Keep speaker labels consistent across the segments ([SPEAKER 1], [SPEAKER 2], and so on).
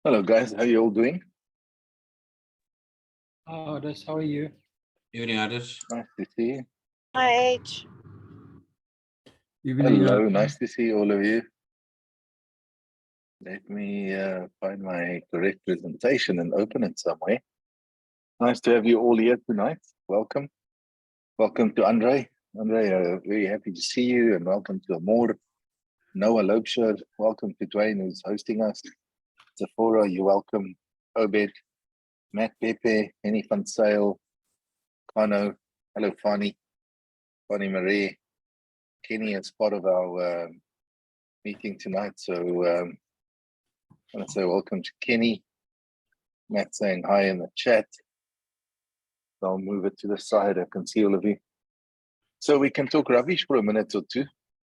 [SPEAKER 1] Hello guys, how you all doing?
[SPEAKER 2] Others, how are you?
[SPEAKER 3] Evening, Others.
[SPEAKER 1] Nice to see you.
[SPEAKER 4] Hi, H.
[SPEAKER 2] Evening.
[SPEAKER 1] Hello, nice to see all of you. Let me find my correct presentation and open it somewhere. Nice to have you all here tonight. Welcome. Welcome to Andre. Andre, very happy to see you, and welcome to Amor. Noah Lobsher, welcome to Dwayne, who's hosting us. Sephora, you're welcome. Obed, Matt Pepe, Henny van Sale, Kano, hello Fani, Fani Marie, Kenny is part of our meeting tonight. So I want to say welcome to Kenny. Matt saying hi in the chat. So I'll move it to the side. I can see all of you. So we can talk rubbish for a minute or two.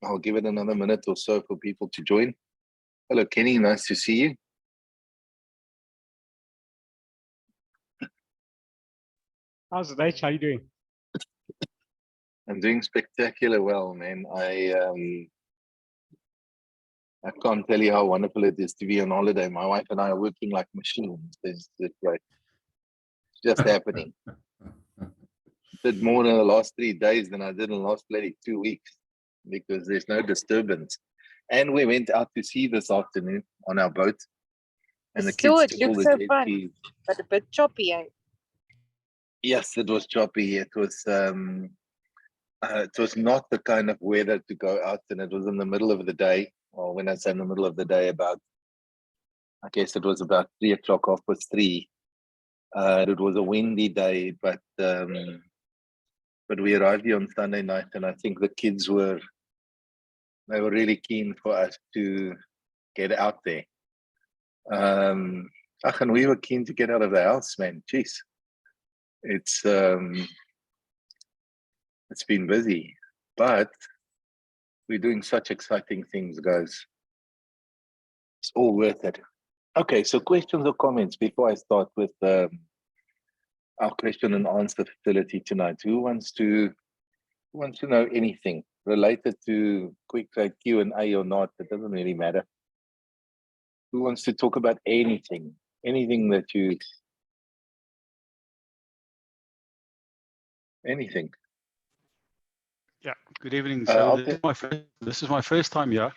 [SPEAKER 1] I'll give it another minute or so for people to join. Hello, Kenny. Nice to see you.
[SPEAKER 5] How's it, H? How you doing?
[SPEAKER 1] I'm doing spectacular well, man. I can't tell you how wonderful it is to be on holiday. My wife and I are working like machines. It's like just happening. Did more in the last 3 days than I did in the last bloody 2 weeks because there's no disturbance. And we went out to sea this afternoon on our boat. And the
[SPEAKER 4] Still,
[SPEAKER 1] kids
[SPEAKER 4] it
[SPEAKER 1] took all
[SPEAKER 4] looks
[SPEAKER 1] the
[SPEAKER 4] so
[SPEAKER 1] jet
[SPEAKER 4] fun,
[SPEAKER 1] skis.
[SPEAKER 4] but a bit choppy, eh?
[SPEAKER 1] Yes, it was choppy. It was not the kind of weather to go out, and it was in the middle of the day. Or when I say in the middle of the day, I guess it was about 3 o'clock, 3:30. It was a windy day, but we arrived here on Sunday night, and I think the kids were really keen for us to get out there. And we were keen to get out of the house, man. Jeez, it's been busy, but we're doing such exciting things, guys. It's all worth it. Okay, so questions or comments before I start with our question and answer facility tonight. Who wants to know anything related to quick trade Q&A or not? It doesn't really matter. Who wants to talk about anything that you anything?
[SPEAKER 5] Yeah. Good evening. So this is my first time here.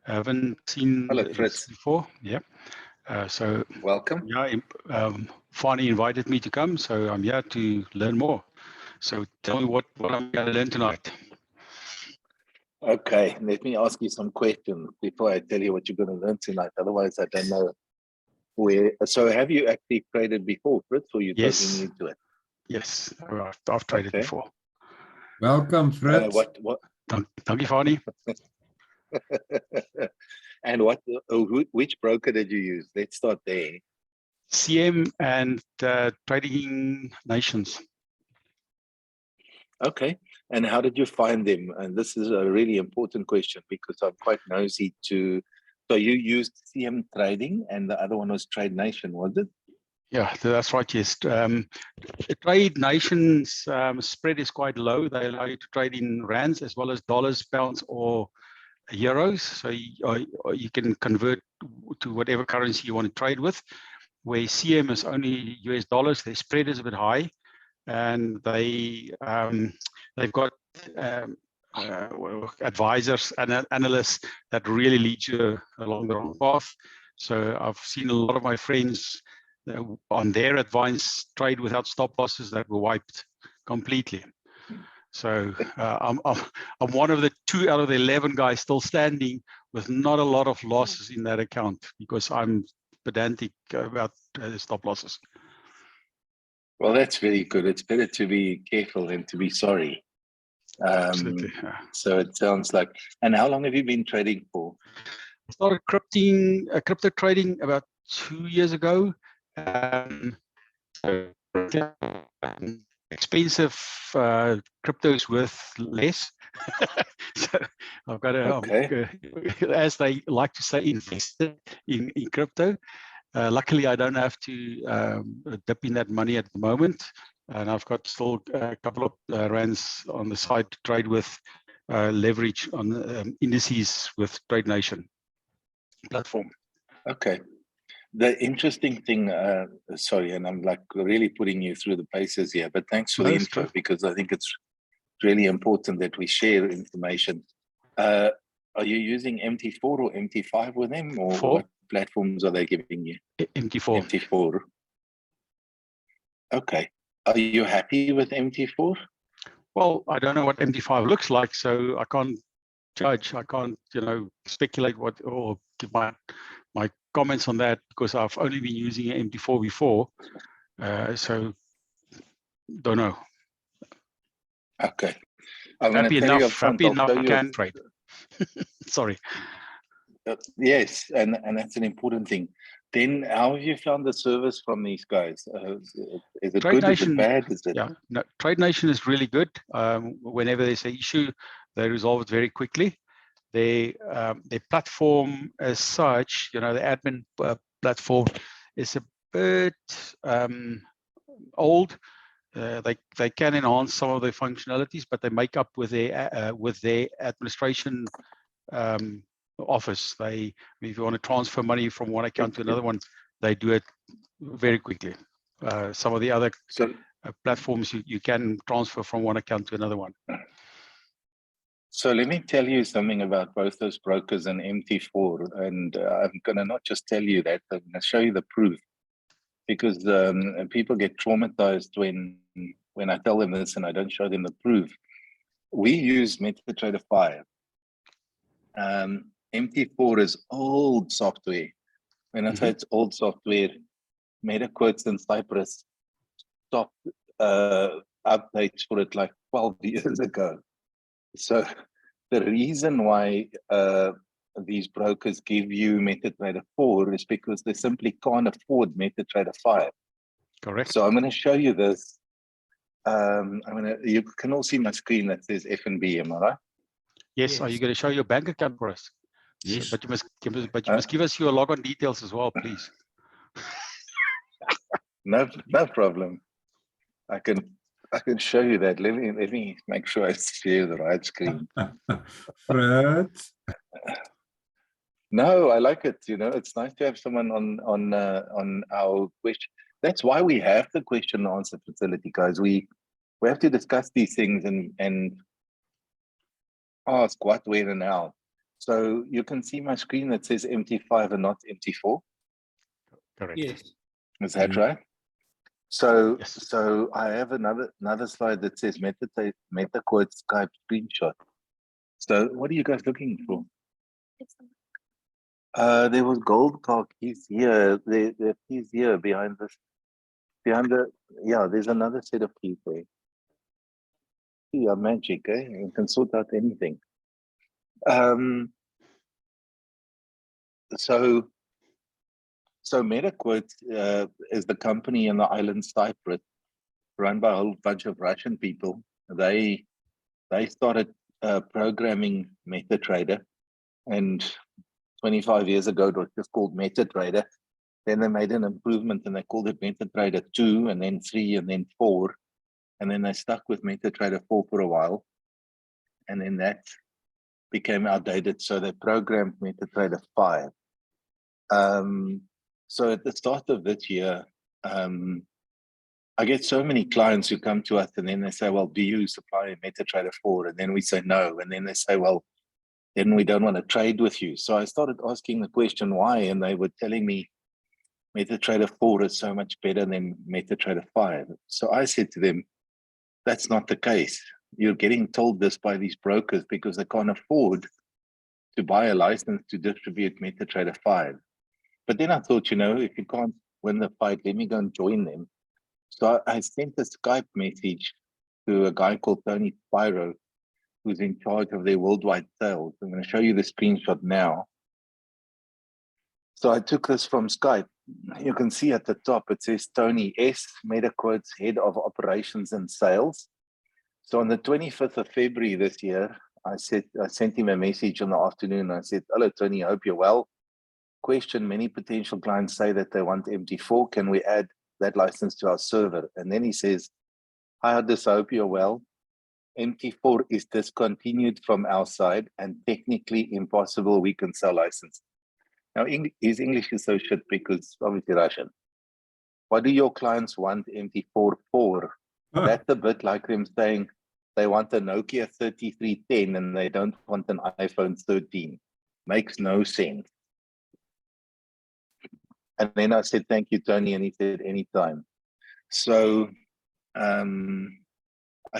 [SPEAKER 5] I haven't seen this before. Yeah. So
[SPEAKER 1] welcome.
[SPEAKER 5] Yeah. Fani invited me to come, so I'm here to learn more. So tell me what I'm going to learn tonight.
[SPEAKER 1] Okay, let me ask you some questions before I tell you what you're going to learn tonight. Otherwise, I don't know where. So, have you actually traded before, Fritz, or you totally new to it?
[SPEAKER 5] Yes, I've traded before.
[SPEAKER 2] Welcome, Fritz.
[SPEAKER 5] Thank you, Fani.
[SPEAKER 1] And which broker did you use? Let's start there.
[SPEAKER 5] CM and Trading Nations.
[SPEAKER 1] Okay. And how did you find them? And this is a really important question because I'm quite nosy to. So you used CM Trading and the other one was Trade Nation, was it?
[SPEAKER 5] Yeah, that's right. Yes. Trade Nations spread is quite low. They allow you to trade in rands as well as dollars, pounds, or euros. So you can convert to whatever currency you want to trade with. Where CM is only US dollars, their spread is a bit high, and they've got advisors and analysts that really lead you along the wrong path. So I've seen a lot of my friends on their advice trade without stop losses that were wiped completely. So I'm one of the 2 out of the 11 guys still standing with not a lot of losses in that account because I'm pedantic about stop losses.
[SPEAKER 1] Well, that's very good. It's better to be careful than to be sorry.
[SPEAKER 5] Absolutely. Yeah.
[SPEAKER 1] So it sounds like. And how long have you been trading for?
[SPEAKER 5] I started crypto trading about 2 years ago. Expensive crypto is worth less. So I've got to, as they like to say, invest in crypto. Luckily, I don't have to dip in that money at the moment, and I've got still a couple of rands on the side to trade with leverage on indices with Trade Nation platform.
[SPEAKER 1] Okay. The interesting thing, sorry, and I'm like really putting you through the paces here, but thanks for
[SPEAKER 5] No,
[SPEAKER 1] the
[SPEAKER 5] it's
[SPEAKER 1] intro
[SPEAKER 5] good.
[SPEAKER 1] because I think it's really important that we share information. Are you using MT4 or MT5 with them, or
[SPEAKER 5] Four.
[SPEAKER 1] what platforms are they giving you?
[SPEAKER 5] MT4.
[SPEAKER 1] MT4. Okay. Are you happy with MT4?
[SPEAKER 5] Well, I don't know what MT5 looks like, so I can't judge. I can't, speculate what or give my comments on that because I've only been using MT4 before, so don't know.
[SPEAKER 1] Okay. I'm going
[SPEAKER 5] Happy
[SPEAKER 1] to tell you up
[SPEAKER 5] enough.
[SPEAKER 1] front.
[SPEAKER 5] Happy
[SPEAKER 1] I'll
[SPEAKER 5] enough.
[SPEAKER 1] show
[SPEAKER 5] I
[SPEAKER 1] you.
[SPEAKER 5] can trade. Sorry.
[SPEAKER 1] Yes, and that's an important thing. Then, how have you found the service from these guys? Is it
[SPEAKER 5] Trade
[SPEAKER 1] good? Is it
[SPEAKER 5] Nation,
[SPEAKER 1] bad? Is it?
[SPEAKER 5] yeah, no, Trade Nation is really good. Whenever there's an issue, they resolve it very quickly. Their platform as such, the admin platform is a bit old. They can enhance some of their functionalities, but they make up with their administration office. If you want to transfer money from one account to another one, they do it very quickly. Some of the other platforms you can transfer from one account to another one.
[SPEAKER 1] So let me tell you something about both those brokers and MT4, and I'm going to not just tell you that, I'm going to show you the proof, because people get traumatized when I tell them this and I don't show them the proof. We use MetaTrader 5. MT4 is old software. When I say it's old software, MetaQuotes and Cypress stopped updates for it like 12 years ago. So the reason why these brokers give you MetaTrader 4 is because they simply can't afford MetaTrader 5.
[SPEAKER 5] Correct.
[SPEAKER 1] So I'm going to show you this. You can all see my screen that says FNB, am I right?
[SPEAKER 5] Yes. Are you going to show your bank account for us?
[SPEAKER 2] Yes.
[SPEAKER 5] But you must give us your login details as well, please.
[SPEAKER 1] No problem. I can show you that. Let me make sure I share the right screen.
[SPEAKER 2] Fred.
[SPEAKER 1] No, I like it. It's nice to have someone on our question. That's why we have the question and answer facility, guys. We have to discuss these things and ask what, where, and how. So you can see my screen that says MT5 and not MT4.
[SPEAKER 5] Correct.
[SPEAKER 2] Yes.
[SPEAKER 1] Is that right? So
[SPEAKER 5] Yes.
[SPEAKER 1] so I have another slide that says MetaQuote Skype screenshot. So what are you guys looking for? There was gold car keys here. There are keys here behind there's another set of keys there. Yeah, magic, eh? You can sort out anything. So MetaQuote is the company in the island Cyprus, run by a whole bunch of Russian people. They started programming MetaTrader, and 25 years ago it was just called MetaTrader. Then they made an improvement and they called it MetaTrader 2, and then 3, and then 4, and then they stuck with MetaTrader 4 for a while, and then that became outdated, so they programmed MetaTrader 5. So at the start of this year, I get so many clients who come to us and then they say, well, do you supply MetaTrader 4? And then we say no. And then they say, well, then we don't want to trade with you. So I started asking the question why, and they were telling me MetaTrader 4 is so much better than MetaTrader 5. So I said to them, that's not the case. You're getting told this by these brokers because they can't afford to buy a license to distribute MetaTrader 5. But then I thought, if you can't win the fight, let me go and join them. So I sent a Skype message to a guy called Tony Spiro, who's in charge of their worldwide sales. I'm going to show you the screenshot now. So I took this from Skype. You can see at the top, it says Tony S, MetaQuote's Head of Operations and Sales. So on the 25th of February this year, I sent him a message in the afternoon. I said, hello, Tony, I hope you're well. Question, many potential clients say that they want MT4. Can we add that license to our server? And then he says, hi, Adis, I hope you're well. MT4 is discontinued from our side and technically impossible we can sell license. Now, his English is so shit because obviously Russian. What do your clients want MT4 for?
[SPEAKER 2] Ah,
[SPEAKER 1] That's a bit like them saying they want a Nokia 3310 and they don't want an iPhone 13. Makes no sense. And then I said, thank you, Tony. And he said, anytime. So I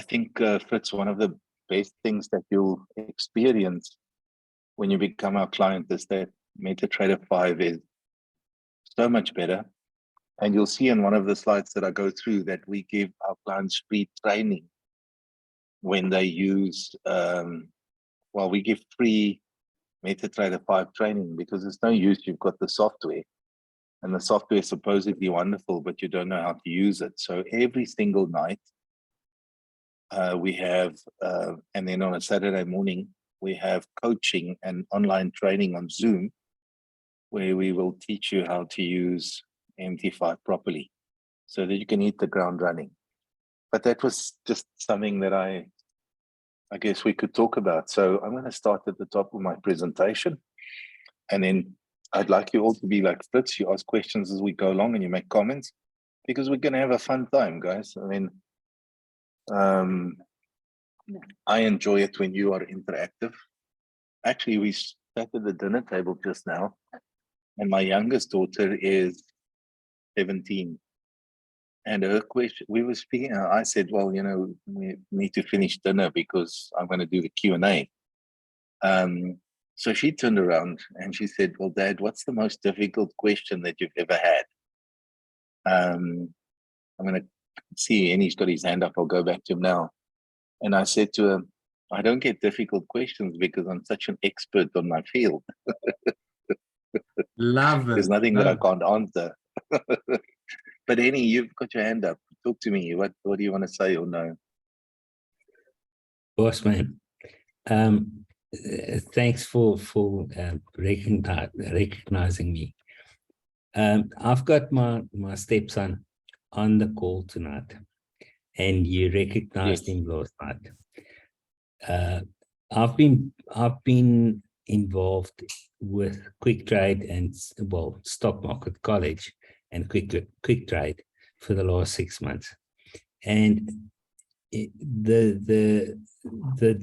[SPEAKER 1] think, Fritz, one of the best things that you'll experience when you become our client is that MetaTrader 5 is so much better. And you'll see in one of the slides that I go through that we give our clients free training when they use, we give free MetaTrader 5 training because there's no use. You've got the software and the software is supposedly wonderful, but you don't know how to use it. So every single night we have, and then on a Saturday morning, we have coaching and online training on Zoom where we will teach you how to use MT5 properly so that you can hit the ground running. But that was just something that I guess we could talk about. So I'm going to start at the top of my presentation, and then I'd like you all to be like Fritz. You ask questions as we go along and you make comments because we're going to have a fun time, guys. I mean, I enjoy it when you are interactive. Actually, we sat at the dinner table just now, and my youngest daughter is 17. And her question, we were speaking, I said, well, you know, we need to finish dinner because I'm going to do the Q&A. So she turned around and she said, well, Dad, what's the most difficult question that you've ever had? I'm going to see, and he's got his hand up. I'll go back to him now. And I said to him, I don't get difficult questions because I'm such an expert on my field.
[SPEAKER 2] love
[SPEAKER 1] There's
[SPEAKER 2] it.
[SPEAKER 1] nothing that I
[SPEAKER 2] love
[SPEAKER 1] can't answer. But Annie, you've got your hand up. Talk to me. What do you want to say or no?
[SPEAKER 3] Boss man, thanks for recognizing me. I've got my stepson on the call tonight, and you recognized
[SPEAKER 1] Yes.
[SPEAKER 3] him last night. I've been involved with Quick Trade and Stock Market College and Quick Trade for the last 6 months, and the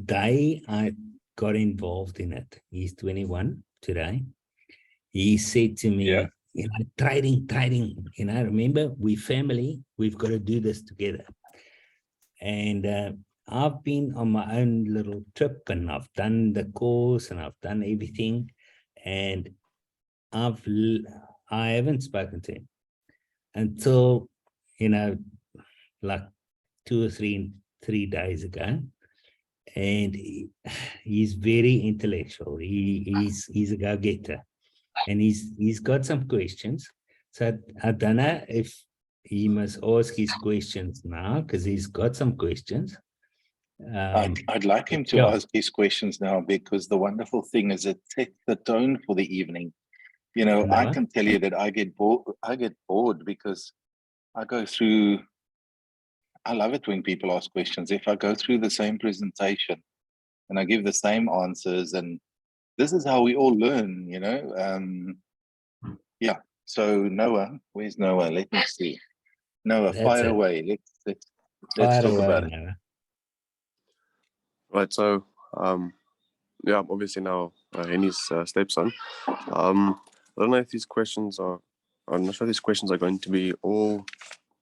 [SPEAKER 3] day I got involved in it, he's 21 today. He said to me,
[SPEAKER 1] Yeah.
[SPEAKER 3] you know, trading, you know, remember, we family, we've got to do this together. And I've been on my own little trip, and I've done the course and I've done everything, and I haven't spoken to him until, you know, like 2 or 3 days ago. And he's very intellectual. He's a go-getter, and he's got some questions. So I don't know if he must ask his questions now because he's got some questions.
[SPEAKER 1] I'd like him to ask these questions now, because the wonderful thing is it sets the tone for the evening. You know, I can tell you that I get bored because I go through, I love it when people ask questions. If I go through the same presentation and I give the same answers, and this is how we all learn, you know. Yeah. So Noah, where's Noah? Let me see. Noah, fire away. Let's talk about it.
[SPEAKER 3] Noah.
[SPEAKER 6] Right, so yeah, I'm obviously now Henny's stepson. I don't know if these questions are, I'm not sure these questions are going to be all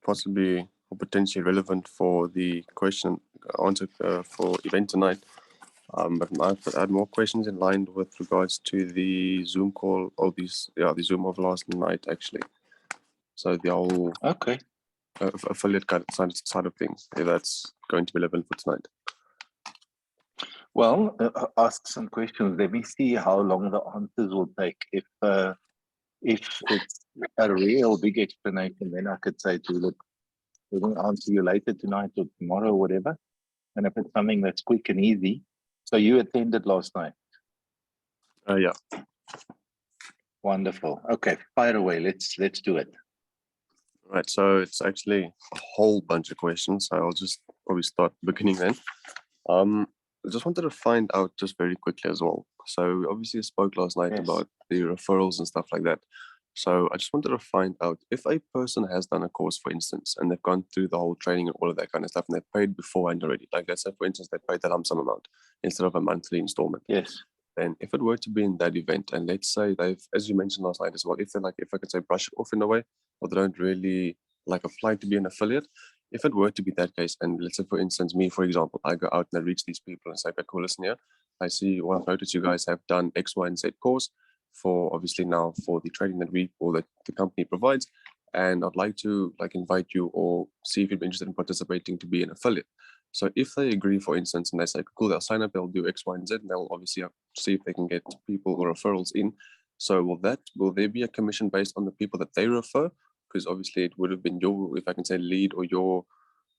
[SPEAKER 6] possibly or potentially relevant for the question answer for event tonight. But I've had more questions in line with regards to the Zoom call, or the Zoom of last night actually. So the whole affiliate side of things, if that's going to be relevant for tonight.
[SPEAKER 1] Well, ask some questions. Let me see how long the answers will take. If it's a real big explanation, then I could say to you, look, we're going to answer you later tonight or tomorrow or whatever. And if it's something that's quick and easy. So you attended last night?
[SPEAKER 6] Yeah.
[SPEAKER 1] Wonderful. Okay, fire away. Let's do it.
[SPEAKER 6] Right, so it's actually a whole bunch of questions. So I'll just probably start beginning then. I just wanted to find out just very quickly as well. So obviously you spoke last night
[SPEAKER 1] Yes.
[SPEAKER 6] about the referrals and stuff like that. So I just wanted to find out if a person has done a course, for instance, and they've gone through the whole training and all of that kind of stuff, and they paid beforehand already. Like let's say, for instance, they paid the lump sum amount instead of a monthly installment.
[SPEAKER 1] Yes.
[SPEAKER 6] And if it were to be in that event, and let's say they've, as you mentioned last night as well, if they're like, if I could say brush it off in a way, or they don't really like apply to be an affiliate, if it were to be that case, and let's say, for instance, me, for example, I go out and I reach these people and say, okay, cool, listen here, I see, well, I've noticed you guys have done X, Y, and Z course for obviously now for the training that we or that the company provides. And I'd like to like invite you or see if you'd be interested in participating to be an affiliate. So if they agree, for instance, and they say, cool, they'll sign up, they'll do X, Y, and Z, and they'll obviously see if they can get people or referrals in. So will there be a commission based on the people that they refer? Because obviously it would have been your, if I can say, lead or your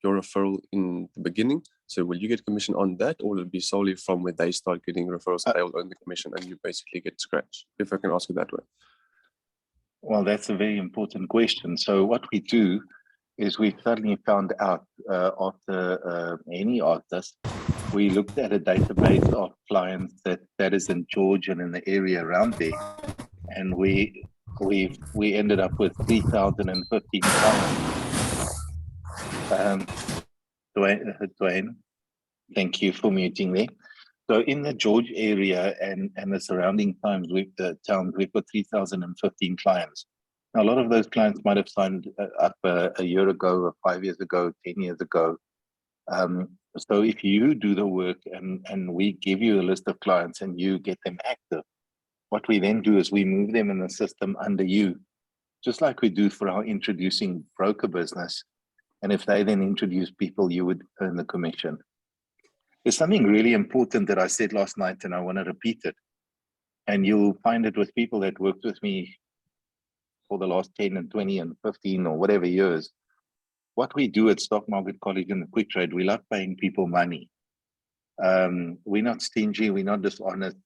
[SPEAKER 6] referral in the beginning. So will you get commission on that, or will it be solely from where they start getting referrals, they'll earn the commission and you basically get scratch? If I can ask it that way.
[SPEAKER 1] Well, that's a very important question. So what we do is we suddenly found out after any artist, we looked at a database of clients that is in George and in the area around there, and we ended up with 3,015 clients. Dwayne, thank you for muting there. So in the George area and the surrounding towns, we've got 3,015 clients. Now, a lot of those clients might have signed up a year ago, or 5 years ago, 10 years ago. So if you do the work and we give you a list of clients and you get them active, what we then do is we move them in the system under you, just like we do for our introducing broker business. And if they then introduce people, you would earn the commission. There's something really important that I said last night, and I want to repeat it. And you'll find it with people that worked with me for the last 10 and 20 and 15 or whatever years. What we do at Stock Market College and the Quick Trade, we love paying people money. We're not stingy, we're not dishonest.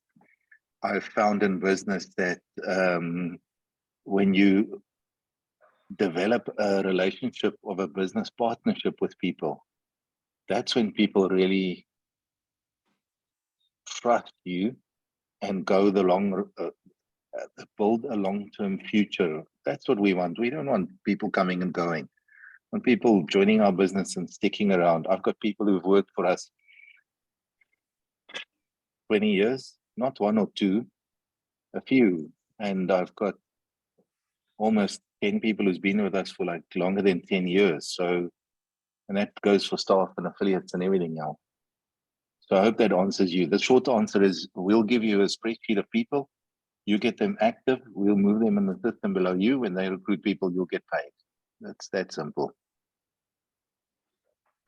[SPEAKER 1] I've found in business that when you develop a relationship of a business partnership with people, that's when people really trust you and go the build a long-term future. That's what we want. We don't want people coming and going. We want people joining our business and sticking around. I've got people who've worked for us 20 years, not one or two, a few. And I've got almost 10 people who's been with us for like longer than 10 years. So, and that goes for staff and affiliates and everything now. So I hope that answers you. The short answer is we'll give you a spreadsheet of people. You get them active. We'll move them in the system below you. When they recruit people, you'll get paid. That's that simple.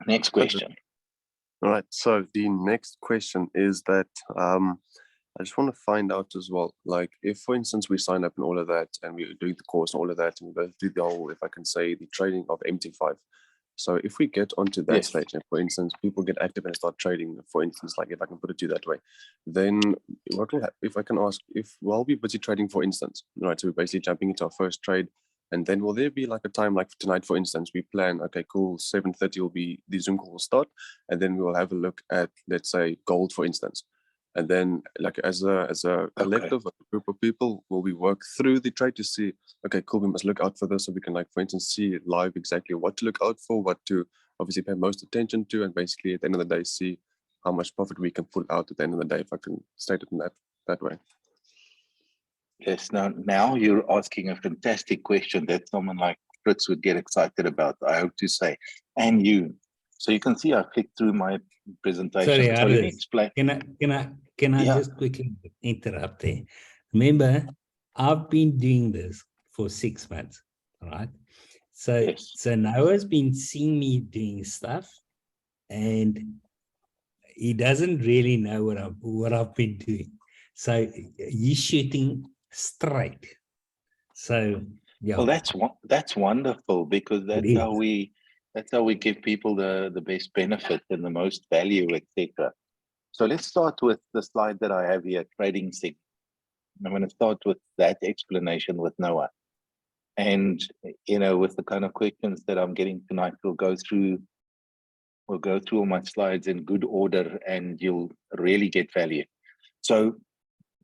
[SPEAKER 1] Next question.
[SPEAKER 6] All right. So the next question is that I just want to find out as well, like if, for instance, we sign up and all of that, and we're doing the course and all of that, and we go through the whole, if I can say, the trading of MT5. So if we get onto that
[SPEAKER 1] Yes.
[SPEAKER 6] stage, and for instance, people get active and start trading, for instance, like if I can put it to you that way, then what will happen, if I can ask, if while we're busy trading, for instance, right, so we're basically jumping into our first trade, and then will there be like a time like tonight, for instance, we plan, okay, cool, 7:30 will be, the Zoom call will start, and then we will have a look at, let's say, gold, for instance. And then like as a collective, a group of people, will we work through the trade to see, okay, cool, we must look out for this, so we can, like, for instance, see live exactly what to look out for, what to obviously pay most attention to, and basically at the end of the day see how much profit we can pull out at the end of the day, if I can state it in that way.
[SPEAKER 1] Yes. Now you're asking a fantastic question that someone like Fritz would get excited about, I hope to say, and you. So you can see I flicked through my presentation.
[SPEAKER 3] Sorry,
[SPEAKER 1] so let me
[SPEAKER 3] Aris,
[SPEAKER 1] explain.
[SPEAKER 3] Can I
[SPEAKER 1] Yeah.
[SPEAKER 3] just quickly interrupt there? Remember, I've been doing this for 6 months, all right? So,
[SPEAKER 1] Yes.
[SPEAKER 3] so Noah's been seeing me doing stuff, and he doesn't really know what I've been doing. So he's shooting straight. So yeah.
[SPEAKER 1] Well, that's wonderful, because
[SPEAKER 3] It is.
[SPEAKER 1] that's how we give people the best benefit and the most value, etc. So let's start with the slide that I have here, trading sig. I'm going to start with that explanation with Noah. And, with the kind of questions that I'm getting tonight, we'll go through We'll go through all my slides in good order and you'll really get value. So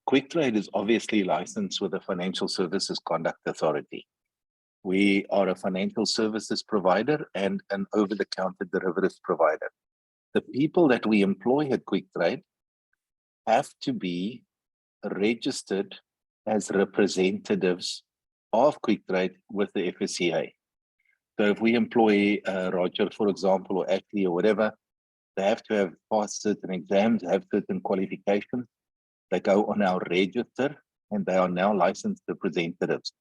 [SPEAKER 1] QuickTrade is obviously licensed with the Financial Services Conduct Authority. We are a financial services provider and an over-the-counter derivatives provider. The people that we employ at QuickTrade have to be registered as representatives of QuickTrade with the FSCA. So if we employ Roger, for example, or Ashley or whatever, they have to have passed certain exams, have certain qualifications. They go on our register and they are now licensed representatives,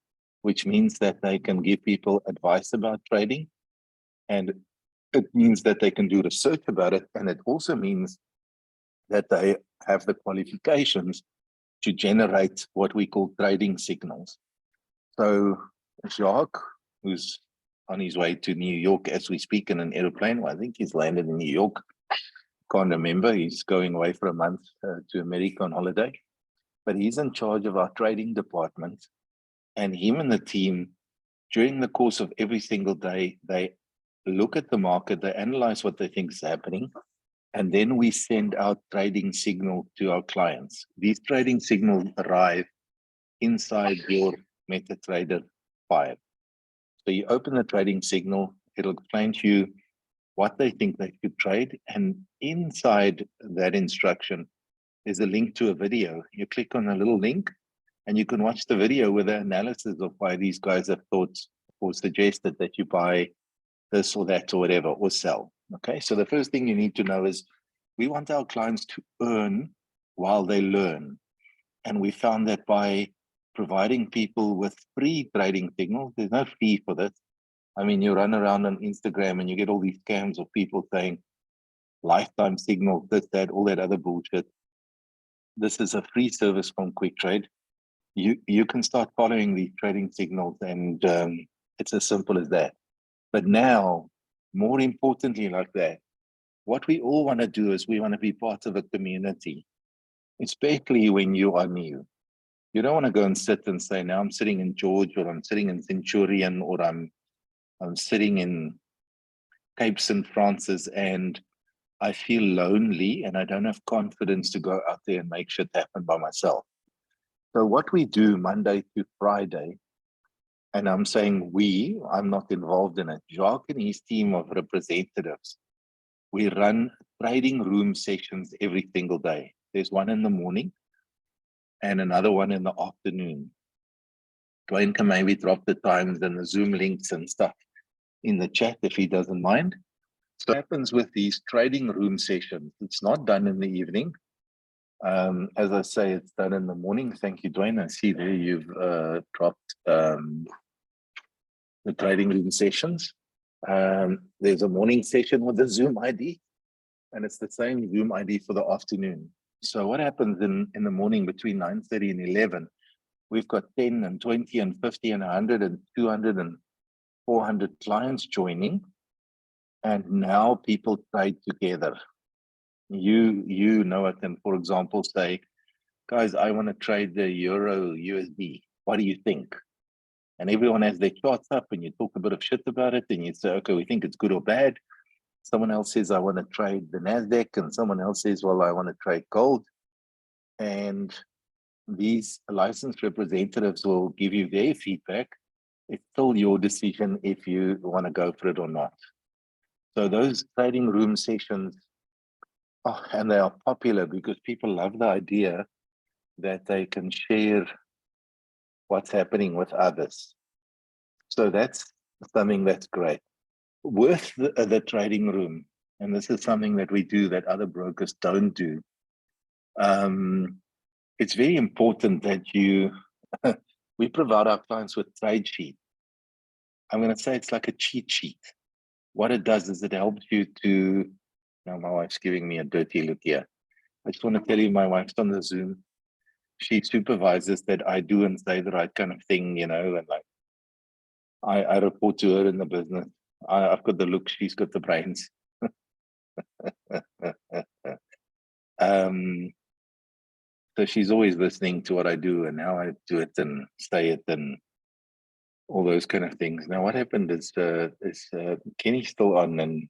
[SPEAKER 1] which means that they can give people advice about trading. And it means that they can do research about it. And it also means that they have the qualifications to generate what we call trading signals. So Jacques, who's on his way to New York as we speak in an airplane, well, I think he's landed in New York. Can't remember, he's going away for a month to America on holiday. But he's in charge of our trading department. And him and the team, during the course of every single day, they look at the market, they analyze what they think is happening, and then we send out trading signal to our clients. These trading signals arrive inside your MetaTrader 5. So you open the trading signal, it'll explain to you what they think they should trade, and inside that instruction is a link to a video. You click on a little link, and you can watch the video with the analysis of why these guys have thought or suggested that you buy this or that or whatever, or sell. Okay, so the first thing you need to know is we want our clients to earn while they learn. And we found that by providing people with free trading signals, there's no fee for this. I mean, you run around on Instagram and you get all these scams of people saying lifetime signal, this, that, all that other bullshit. This is a free service from QuickTrade. You can start following these trading signals, and it's as simple as that. But now, more importantly like that, what we all want to do is we want to be part of a community, especially when you are new. You don't want to go and sit and say, now I'm sitting in George, or I'm sitting in Centurion, or I'm sitting in Cape St. Francis, and I feel lonely and I don't have confidence to go out there and make shit happen by myself. So what we do Monday to Friday, and I'm saying we, I'm not involved in it, Jacques and his team of representatives, we run trading room sessions every single day. There's one in the morning and another one in the afternoon. Dwayne can maybe drop the times and the Zoom links and stuff in the chat if he doesn't mind. So what happens with these trading room sessions, it's not done in the evening. As I say, it's done in the morning. Thank you, Dwayne. I see there you've dropped the trading room sessions. There's a morning session with the Zoom ID, and it's the same Zoom ID for the afternoon. So what happens in the morning between 9:30 and 11, we've got 10 and 20 and 50 and 100 and 200 and 400 clients joining. And now people trade together. You know it, and for example, say, guys, I want to trade the Euro USD. What do you think? And everyone has their charts up, and you talk a bit of shit about it, and you say, okay, we think it's good or bad. Someone else says, I want to trade the NASDAQ, and someone else says, well, I want to trade gold. And these licensed representatives will give you their feedback. It's still your decision if you want to go for it or not. So those trading room sessions, and they are popular because people love the idea that they can share what's happening with others. So that's something that's great. With the trading room, and this is something that we do that other brokers don't do, it's very important that we provide our clients with trade sheet. I'm going to say it's like a cheat sheet. What it does is it helps you to, now my wife's giving me a dirty look here. I just want to tell you, my wife's on the Zoom. She supervises that I do and say the right kind of thing, and like I report to her in the business. I've got the look, she's got the brains. So she's always listening to what I do and how I do it and say it and all those kind of things. Now, what happened is Kenny's still on, and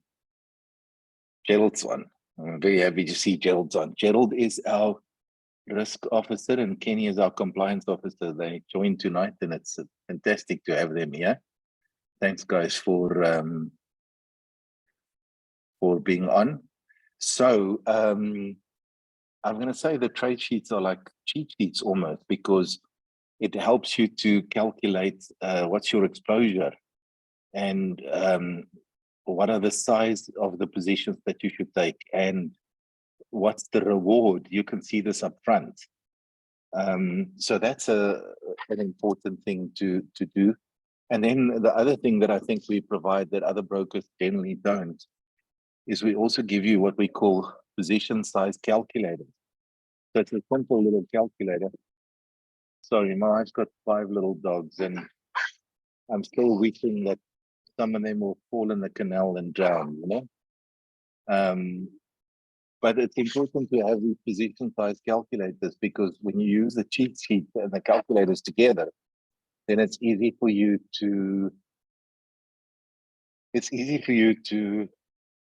[SPEAKER 1] Gerald's on. I'm very happy to see Gerald's on. Gerald is our risk officer and Kenny is our compliance officer. They joined tonight and it's fantastic to have them here. Thanks guys for being on. So I'm going to say the trade sheets are like cheat sheets almost, because it helps you to calculate what's your exposure and what are the size of the positions that you should take and what's the reward. You can see this up front. So that's an important thing to do. And then the other thing that I think we provide that other brokers generally don't is we also give you what we call position size calculators. So it's a simple little calculator. Sorry, my wife's got 5 little dogs and I'm still wishing that some of them will fall in the canal and drown, you know? But it's important to have these position size calculators, because when you use the cheat sheet and the calculators together, then it's easy for you to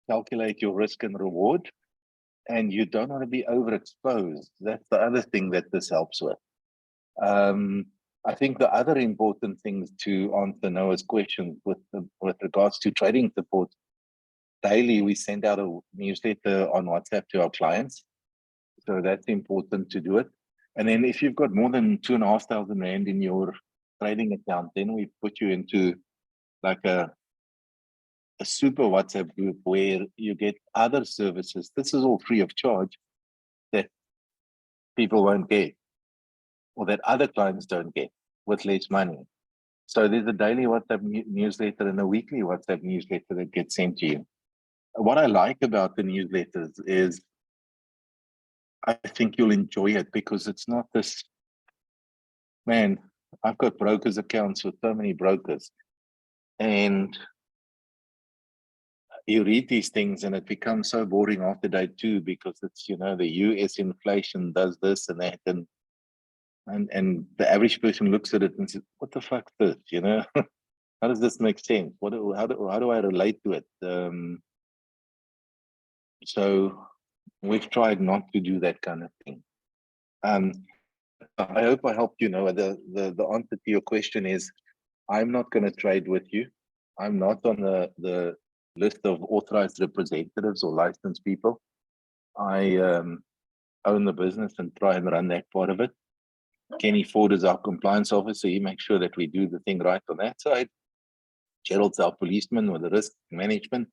[SPEAKER 1] calculate your risk and reward, and you don't want to be overexposed. That's the other thing that this helps with. I think the other important things to answer Noah's question with regards to trading support, daily we send out a newsletter on WhatsApp to our clients. So that's important to do it. And then if you've got more than 2,500 Rand in your trading account, then we put you into like a super WhatsApp group where you get other services. This is all free of charge that people won't get, or that other clients don't get with less money. So there's a daily WhatsApp newsletter and a weekly WhatsApp newsletter that gets sent to you. What I like about the newsletters is I think you'll enjoy it, because it's not this, man, I've got brokers accounts with so many brokers, and you read these things and it becomes so boring after day 2, because it's, you know, the US inflation does this and that, and the average person looks at it and says, what the fuck is this, you know? How does this make sense? How do I relate to it? So we've tried not to do that kind of thing. I hope I helped you know. The answer to your question is, I'm not going to trade with you. I'm not on the list of authorized representatives or licensed people. I own the business and try and run that part of it. Kenny Ford is our compliance officer. He makes sure that we do the thing right on that side. Gerald's our policeman with the risk management.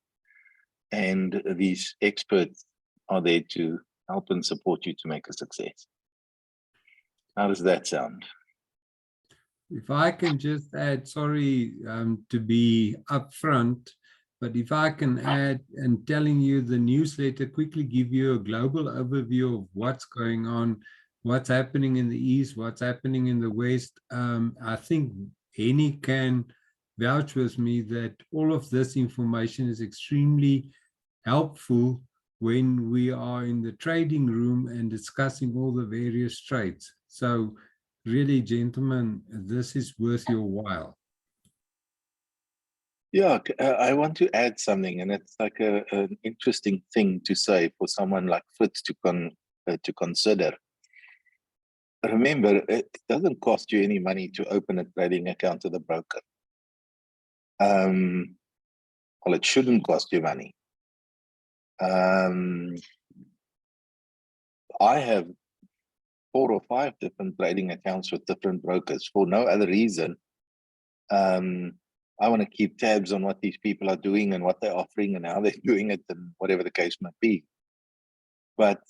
[SPEAKER 1] And these experts are there to help and support you to make a success. How does that sound?
[SPEAKER 2] If I can just add, sorry to be upfront, but if I can add, and telling you the newsletter quickly give you a global overview of what's going on, what's happening in the East, what's happening in the West. I think Henny can vouch with me that all of this information is extremely helpful when we are in the trading room and discussing all the various trades. So really, gentlemen, this is worth your while.
[SPEAKER 1] Yeah, I want to add something, and it's like an interesting thing to say for someone like Fritz to consider. Remember, it doesn't cost you any money to open a trading account with a broker. Well, it shouldn't cost you money. I have 4 or 5 different trading accounts with different brokers for no other reason. I want to keep tabs on what these people are doing and what they're offering and how they're doing it and whatever the case might be. But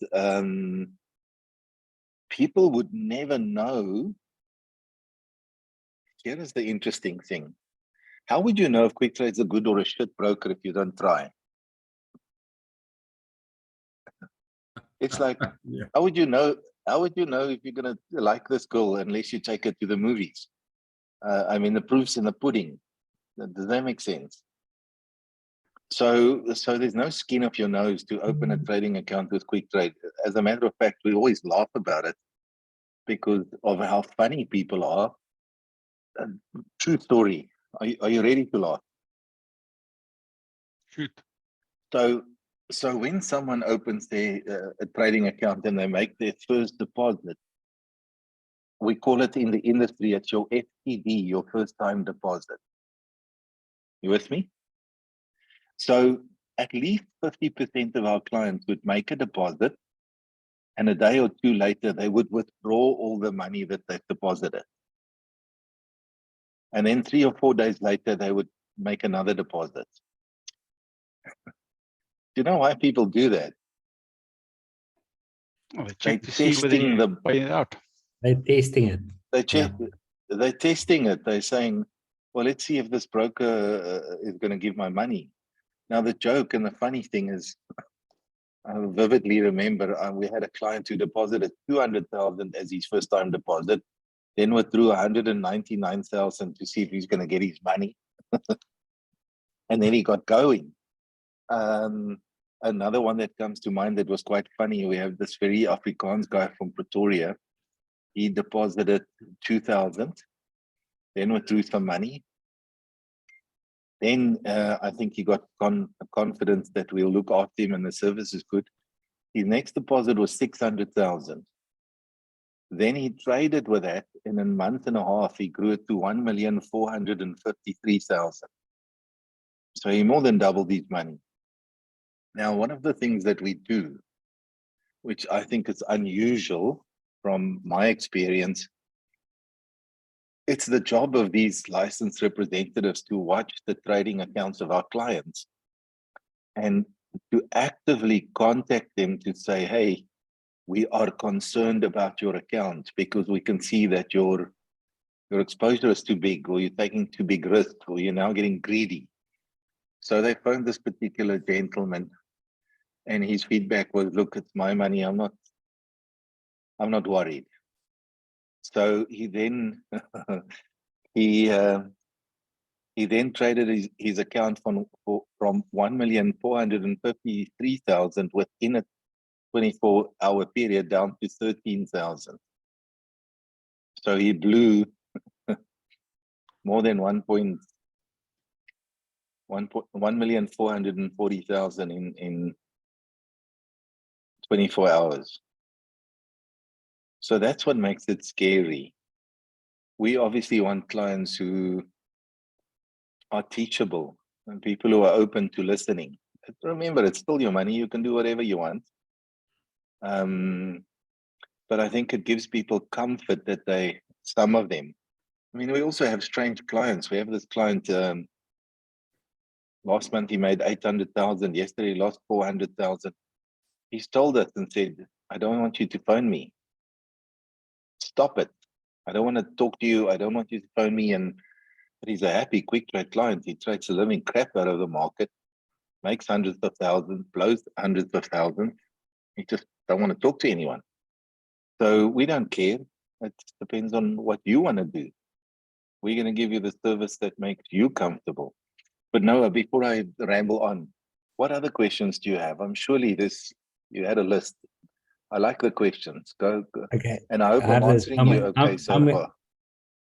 [SPEAKER 1] people would never know. Here is the interesting thing. How would you know if Quick Trade's a good or a shit broker if you don't try? It's like,
[SPEAKER 2] Yeah.
[SPEAKER 1] how would you know if you're going to like this girl unless you take her to the movies? I mean, the proof's in the pudding. Does that make sense? So there's no skin off your nose to open a trading account with Quick Trade. As a matter of fact, we always laugh about it because of how funny people are. True story. Are you ready to laugh?
[SPEAKER 5] Shoot.
[SPEAKER 1] So So when someone opens their a trading account and they make their first deposit, we call it in the industry, it's your FTD, your first time deposit. You with me? So at least 50% of our clients would make a deposit, and a day or two later, they would withdraw all the money that they've deposited. And then 3 or 4 days later, they would make another deposit. Do you know why people do that?
[SPEAKER 5] Well, they
[SPEAKER 1] They're
[SPEAKER 5] check to see whether
[SPEAKER 1] testing
[SPEAKER 5] you
[SPEAKER 1] the
[SPEAKER 5] pay it out.
[SPEAKER 3] They're testing it.
[SPEAKER 1] They
[SPEAKER 3] Yeah.
[SPEAKER 1] check, they're testing it. They're saying, well, let's see if this broker is going to give my money. Now, the joke and the funny thing is, I vividly remember we had a client who deposited 200,000 as his first time deposit, then withdrew 199,000 to see if he's going to get his money. And then he got going. Another one that comes to mind that was quite funny, we have this very Afrikaans guy from Pretoria. He deposited 2,000, then withdrew some money. Then I think he got confidence that we'll look after him and the service is good. His next deposit was 600,000. Then he traded with that. In a month and a half, he grew it to 1,453,000. So he more than doubled his money. Now, one of the things that we do, which I think is unusual from my experience, it's the job of these licensed representatives to watch the trading accounts of our clients and to actively contact them to say, hey, we are concerned about your account because we can see that your exposure is too big, or you're taking too big risk, or you're now getting greedy. So they phoned this particular gentleman, and his feedback was, look, it's my money, I'm not worried. So he then he then traded his account from 1,453,000 within a 24-hour period down to 13,000. So he blew more than 1,440,000 in 24 hours. So that's what makes it scary. We obviously want clients who are teachable and people who are open to listening. But remember, it's still your money. You can do whatever you want. But I think it gives people comfort that some of them, I mean, we also have strange clients. We have this client, last month he made 800,000. Yesterday he lost 400,000. He's told us and said, I don't want you to phone me. Stop it. I don't want to talk to you. I don't want you to phone me. But he's a happy, quick trade client. He trades a living crap out of the market, makes hundreds of thousands, blows hundreds of thousands. He just don't want to talk to anyone. So we don't care. It depends on what you want to do. We're going to give you the service that makes you comfortable. But Noah, before I ramble on, what other questions do you have? I'm surely you had a list. I like the questions. Go.
[SPEAKER 3] Okay.
[SPEAKER 1] And I hope I'm
[SPEAKER 3] Others,
[SPEAKER 1] answering you okay so far.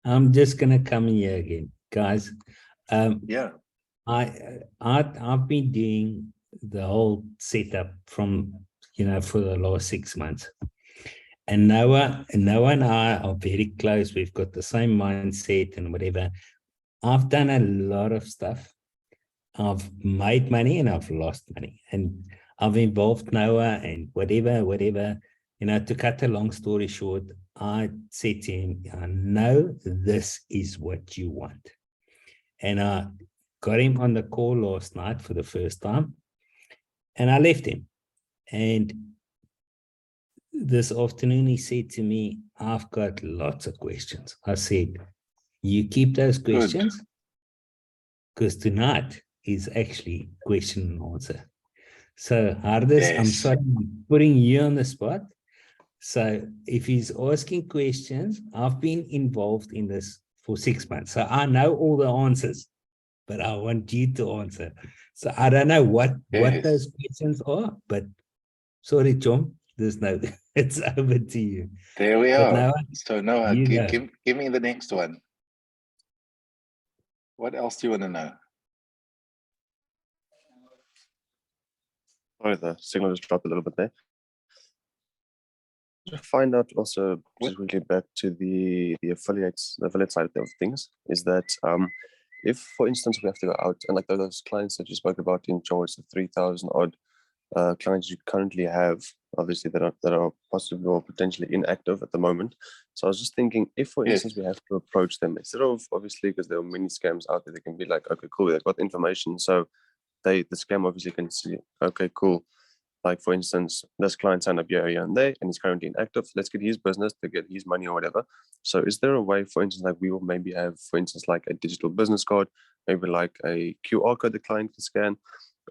[SPEAKER 3] I'm just gonna come in here again, guys.
[SPEAKER 1] Yeah.
[SPEAKER 3] I've been doing the whole setup from for the last 6 months, and Noah and I are very close. We've got the same mindset and whatever. I've done a lot of stuff. I've made money and I've lost money, and I've involved Noah and whatever. To cut a long story short, I said to him, I know this is what you want. And I got him on the call last night for the first time, and I left him. And this afternoon, he said to me, I've got lots of questions. I said, you keep those questions, because tonight is actually question and answer. So, Hardus, I'm sorry, I'm putting you on the spot. So if he's asking questions, I've been involved in this for 6 months. So I know all the answers, but I want you to answer. So I don't know what those questions are, but sorry, John, it's over to you.
[SPEAKER 1] There we are.
[SPEAKER 3] Noah,
[SPEAKER 1] so Noah, give me the next one. What else do you want to know?
[SPEAKER 6] Sorry, the signal just dropped a little bit there. To find out also, just quickly back to the affiliate side of things, is that if, for instance, we have to go out and like those clients that you spoke about in George, the 3,000 odd clients you currently have, obviously that are possibly or potentially inactive at the moment. So I was just thinking, if, for instance, we have to approach them instead of, obviously, because there are many scams out there, they can be like, okay, cool, they've got information, so the scam obviously can see, okay, cool. Like, for instance, this client signed up here and there, and he's currently inactive. Let's get his business to get his money or whatever. So is there a way, for instance, like we will maybe have, for instance, like a digital business card, maybe like a QR code the client can scan,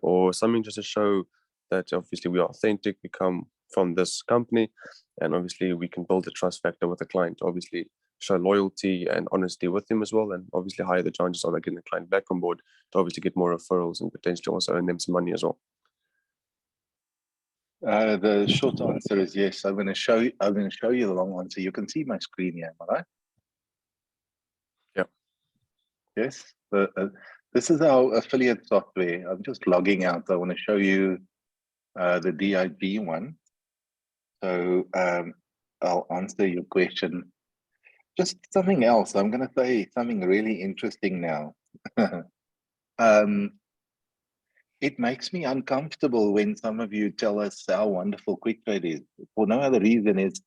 [SPEAKER 6] or something just to show that obviously we are authentic, we come from this company, and obviously we can build a trust factor with the client, obviously show loyalty and honesty with him as well, and obviously higher the chances of getting the client back on board to obviously get more referrals and potentially also earn them some money as well.
[SPEAKER 1] The short answer is yes. I'm going to show you the long answer. You can see my screen here, am I right?
[SPEAKER 6] Yeah.
[SPEAKER 1] Yes. This is our affiliate software. I'm just logging out. I want to show you the DIG one. So I'll answer your question. Just something else. I'm going to say something really interesting now. It makes me uncomfortable when some of you tell us how wonderful QuickTrade is. For no other reason is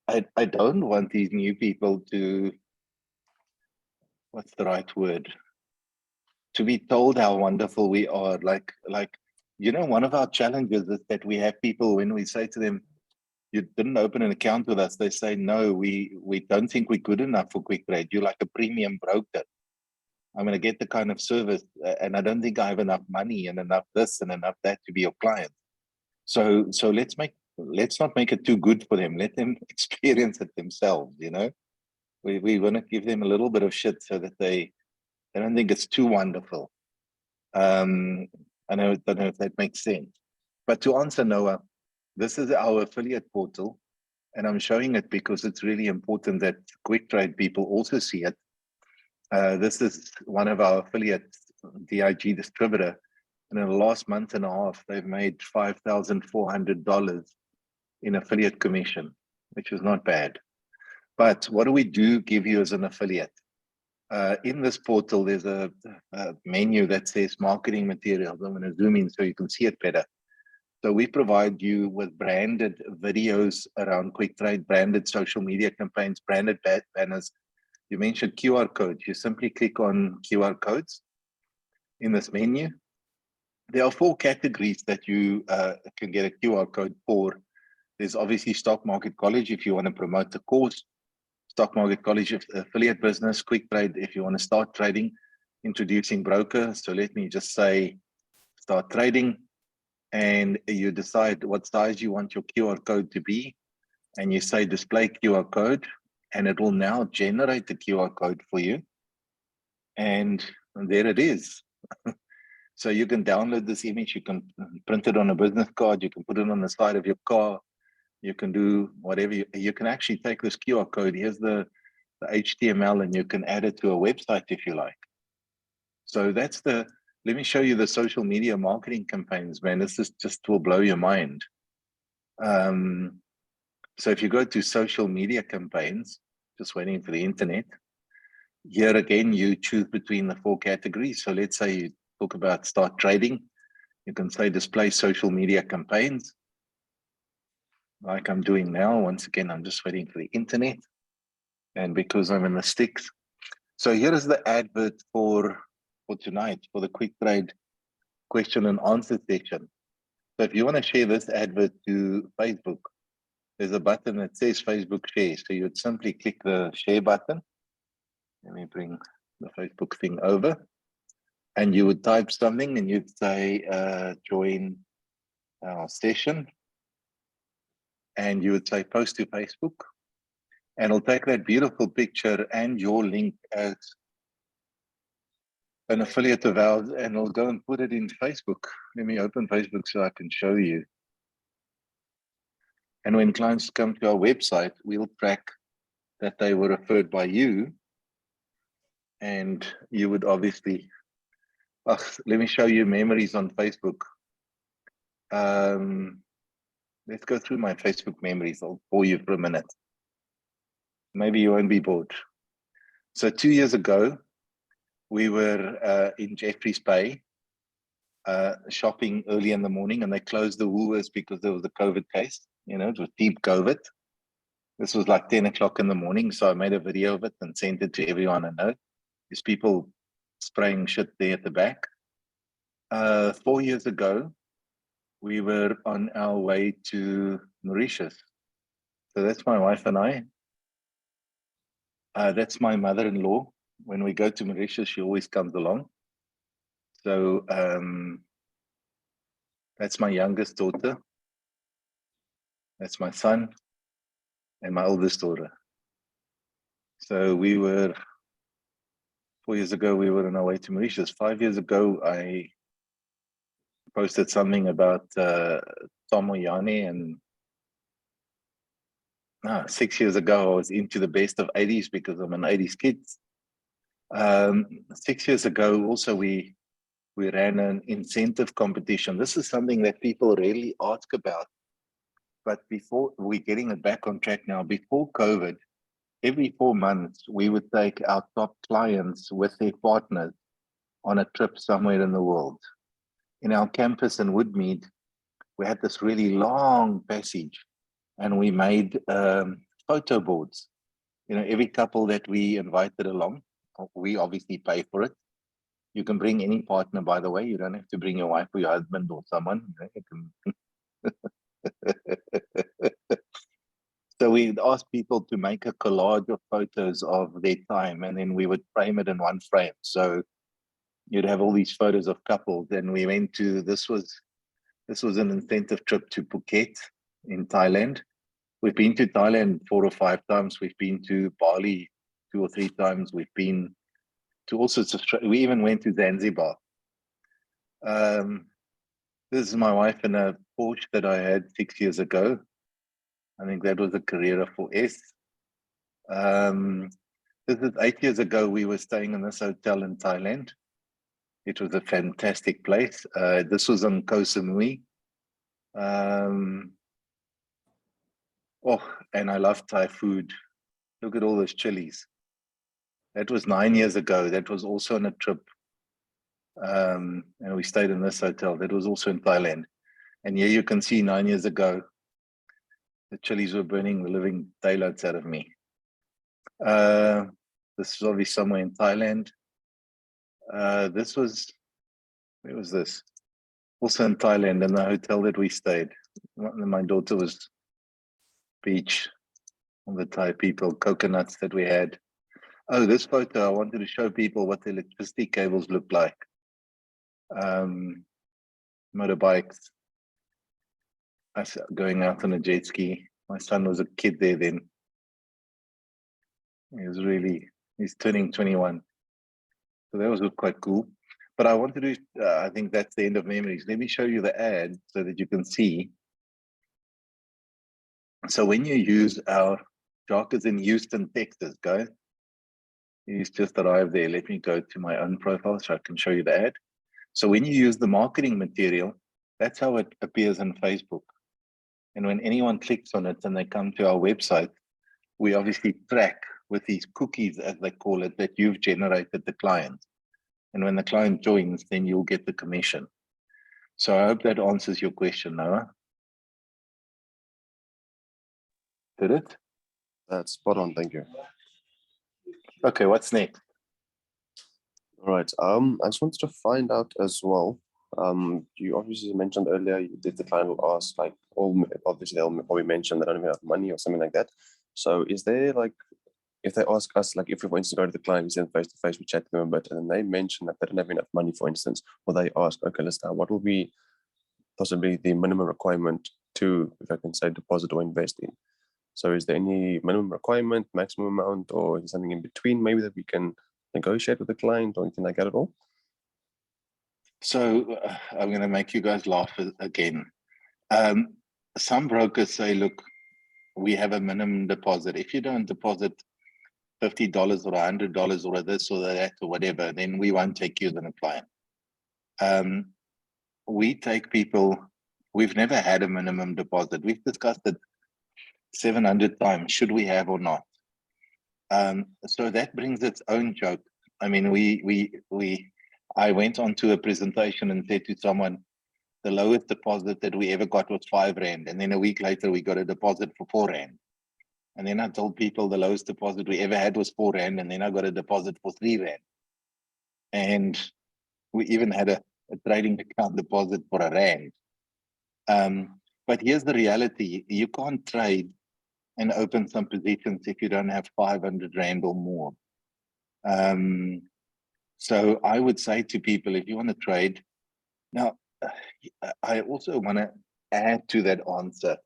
[SPEAKER 1] I don't want these new people to, what's the right word? To be told how wonderful we are. Like, you know, one of our challenges is that we have people, when we say to them, you didn't open an account with us, they say, no, we don't think we're good enough for QuickTrade. You're like a premium broker. I'm going to get the kind of service, and I don't think I have enough money and enough this and enough that to be your client. So let's not make it too good for them. Let them experience it themselves. You know, we want to give them a little bit of shit so that they don't think it's too wonderful. I don't know if that makes sense. But to answer Noah, this is our affiliate portal, and I'm showing it because it's really important that QuickTrade people also see it. This is one of our affiliates, DIG distributor, and in the last month and a half, they've made $5,400 in affiliate commission, which is not bad. But what do we give you as an affiliate? In this portal, there's a menu that says marketing materials. I'm going to zoom in so you can see it better. So we provide you with branded videos around QuickTrade, branded social media campaigns, branded banners. You mentioned QR codes. You simply click on QR codes in this menu. There are 4 categories that you can get a QR code for. There's obviously Stock Market College if you want to promote the course, Stock Market College affiliate business, QuickTrade if you want to start trading, introducing broker. So let me just say start trading, and you decide what size you want your QR code to be, and you say display QR code, and it will now generate the QR code for you. And there it is. So you can download this image, you can print it on a business card, you can put it on the side of your car, you can do whatever. You can actually take this QR code, here's the HTML, and you can add it to a website if you like. So that's let me show you the social media marketing campaigns, man. This is just will blow your mind. So if you go to social media campaigns, just waiting for the internet, here again, you choose between the 4 categories. So let's say you talk about start trading. You can say display social media campaigns, like I'm doing now. Once again, I'm just waiting for the internet. And because I'm in the sticks. So here is the advert for tonight, for the QuickTrade question and answer section. So if you want to share this advert to Facebook, there's a button that says Facebook share. So you would simply click the share button. Let me bring the Facebook thing over. And you would type something and you'd say, join our session. And you would say post to Facebook. And it'll take that beautiful picture and your link as an affiliate of ours, and it'll go and put it in Facebook. Let me open Facebook so I can show you. And when clients come to our website, we'll track that they were referred by you. And you would obviously, let me show you memories on Facebook. Let's go through my Facebook memories. I'll bore you for a minute. Maybe you won't be bored. So 2 years ago, we were in Jeffreys Bay shopping early in the morning, and they closed the Woolworths because there was a COVID case. You know, it was deep COVID. This was like 10 o'clock in the morning. So I made a video of it and sent it to everyone I know. There's people spraying shit there at the back. 4 years ago, we were on our way to Mauritius. So that's my wife and I. That's my mother-in-law. When we go to Mauritius, she always comes along. So that's my youngest daughter. That's my son and my oldest daughter. So we were, 4 years ago, we were on our way to Mauritius. 5 years ago, I posted something about Tom Oyane, and 6 years ago, I was into the best of 80s because I'm an 80s kid. 6 years ago, also, we ran an incentive competition. This is something that people rarely ask about. But before we're getting it back on track now, before COVID, every 4 months, we would take our top clients with their partners on a trip somewhere in the world. In our campus in Woodmead, we had this really long passage, and we made photo boards. You know, every couple that we invited along, we obviously pay for it. You can bring any partner, by the way. You don't have to bring your wife or your husband or someone. You can... So we'd ask people to make a collage of photos of their time, and then we would frame it in one frame. So you'd have all these photos of couples. And we went to, this was an incentive trip to Phuket in Thailand. We've been to Thailand 4 or 5 times. We've been to Bali 2 or 3 times. We've been to all sorts of, we even went to Zanzibar. This is my wife in a Porsche that I had 6 years ago. I think that was a Carrera 4S. This is 8 years ago. We were staying in this hotel in Thailand. It was a fantastic place. This was on Koh Samui. Oh, and I love Thai food. Look at all those chilies. That was 9 years ago. That was also on a trip. And we stayed in this hotel. That was also in Thailand. And here you can see 9 years ago, the chilies were burning the living daylights out of me. This is obviously somewhere in Thailand. This was, where was this? Also in Thailand, in the hotel that we stayed. My daughter was beach, all the Thai people, coconuts that we had. Oh, this photo, I wanted to show people what the electricity cables look like. Motorbikes. Us going out on a jet ski. My son was a kid there then. He was really, he's turning 21. So that was quite cool. But I wanted to, I think that's the end of memories. Let me show you the ad so that you can see. So when you use our, Jacques is in Houston, Texas, guys. He's just arrived there. Let me go to my own profile so I can show you the ad. So when you use the marketing material, that's how it appears on Facebook. And when anyone clicks on it and they come to our website, we obviously track with these cookies, as they call it, that you've generated the client. And when the client joins, then you'll get the commission. So I hope that answers your question, Noah. Did it?
[SPEAKER 6] That's spot on. Thank you.
[SPEAKER 1] Okay, what's next?
[SPEAKER 6] All right. I just wanted to find out as well. You obviously mentioned earlier that the client will ask, like, obviously they'll probably mention they don't have enough money or something like that. So is there, like, if they ask us, like, if we want to go to the client, we send face to face, we chat to them a bit, and then they mention that they don't have enough money, for instance, or they ask, okay, let's start, what will be possibly the minimum requirement to, if I can say, deposit or invest in? So is there any minimum requirement, maximum amount, or is there something in between maybe that we can negotiate with the client or anything like that at all?
[SPEAKER 1] So I'm going to make you guys laugh again. Some brokers say, look, we have a minimum deposit. If you don't deposit $50 or $100 or this or that or whatever, then we won't take you as an client. We take people We've never had a minimum deposit. We've discussed it 700 times, should we have or not. So that brings its own joke. I mean, I went on to a presentation and said to someone, the lowest deposit that we ever got was 5 Rand. And then a week later, we got a deposit for 4 Rand. And then I told people the lowest deposit we ever had was 4 Rand. And then I got a deposit for 3 Rand. And we even had a trading account deposit for R1. But here's the reality. You can't trade and open some positions if you don't have 500 Rand or more. So I would say to people, if you want to trade, now, I also want to add to that answer.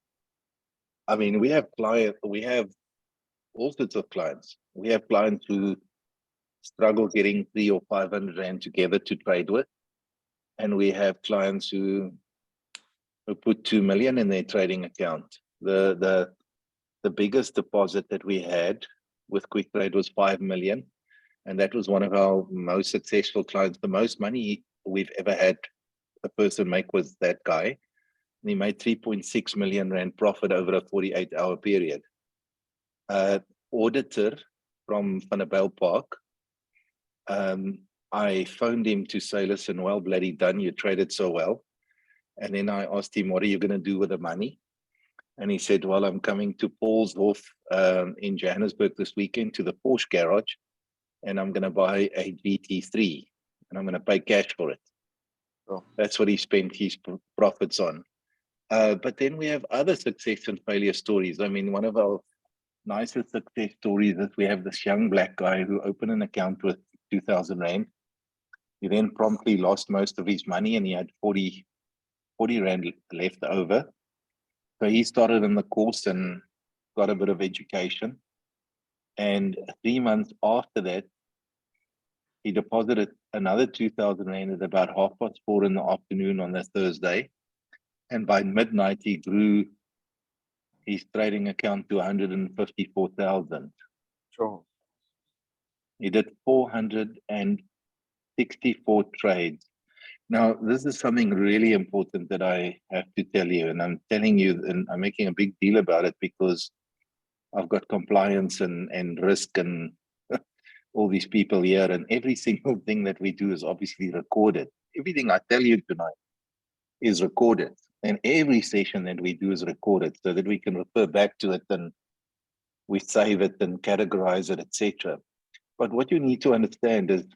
[SPEAKER 1] I mean, we have all sorts of clients. We have clients who struggle getting 300 or 500 Rand together to trade with. And we have clients who put 2 million in their trading account. The biggest deposit that we had with Quick Trade was 5 million. And that was one of our most successful clients. The most money we've ever had a person make was that guy. And he made 3.6 million Rand profit over a 48-hour period. Auditor from Van der Bijl Park, I phoned him to say, listen, well bloody done, you traded so well. And then I asked him, what are you going to do with the money? And he said, well, I'm coming to Paulsdorf in Johannesburg this weekend to the Porsche garage, and I'm going to buy a GT3, and I'm going to pay cash for it.
[SPEAKER 6] Oh.
[SPEAKER 1] That's what he spent his profits on. But then we have other success and failure stories. I mean, one of our nicest success stories is we have this young black guy who opened an account with 2,000 Rand. He then promptly lost most of his money, and he had 40 Rand left over. So he started in the course and got a bit of education. And 3 months after that, he deposited another 2,000 Rand at about 4:30 in the afternoon on that Thursday. And by midnight, he grew his trading account to 154,000.
[SPEAKER 6] Sure.
[SPEAKER 1] He did 464 trades. Now, this is something really important that I have to tell you, and I'm telling you, and I'm making a big deal about it because I've got compliance and risk and all these people here, and every single thing that we do is obviously recorded. Everything I tell you tonight is recorded, and every session that we do is recorded so that we can refer back to it and we save it and categorize it, etc. But what you need to understand is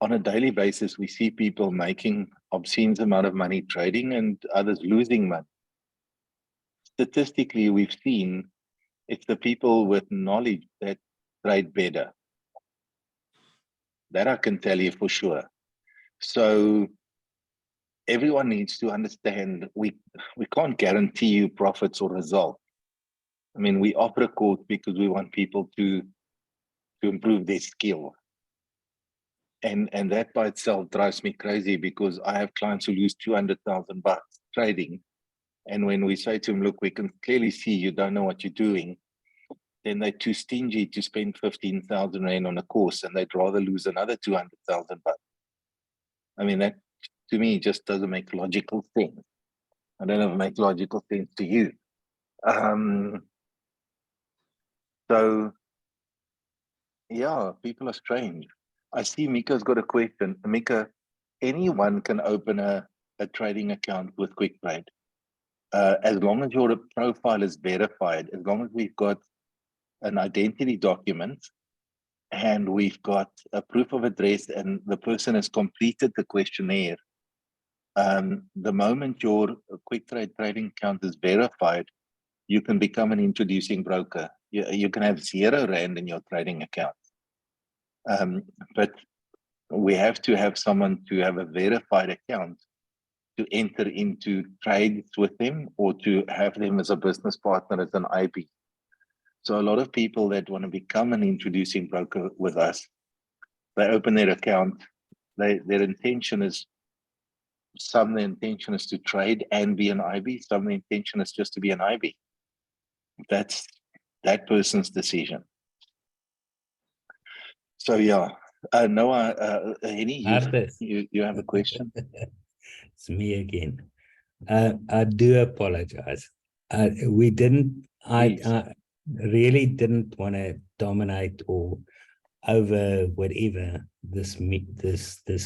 [SPEAKER 1] on a daily basis, we see people making obscene amount of money trading and others losing money. Statistically, we've seen it's the people with knowledge that trade better. That I can tell you for sure. So everyone needs to understand we can't guarantee you profits or results. I mean, we offer a course because we want people to improve their skill. And that by itself drives me crazy because I have clients who lose 200,000 bucks trading. And when we say to them, look, we can clearly see you don't know what you're doing, then they're too stingy to spend 15,000 Rand on a course, and they'd rather lose another 200,000 bucks. I mean, that to me just doesn't make logical sense. I don't know if it makes logical sense to you. So, yeah, people are strange. I see Mika's got a question. Mika, anyone can open a trading account with Quick Trade. As long as your profile is verified, as long as we've got an identity document and we've got a proof of address and the person has completed the questionnaire, the moment your Quick Trade trading account is verified, you can become an introducing broker. You can have 0 Rand in your trading account. But we have to have someone to have a verified account to enter into trades with them or to have them as a business partner as an IB. So a lot of people that want to become an introducing broker with us, they open their account. Their intention is, some the intention is to trade and be an IB. Some the intention is just to be an IB. That's that person's decision. So yeah, Noah, Henny, you have a question?
[SPEAKER 3] it's me again. I do apologize. We didn't,
[SPEAKER 1] Please.
[SPEAKER 3] I really didn't want to dominate or over whatever this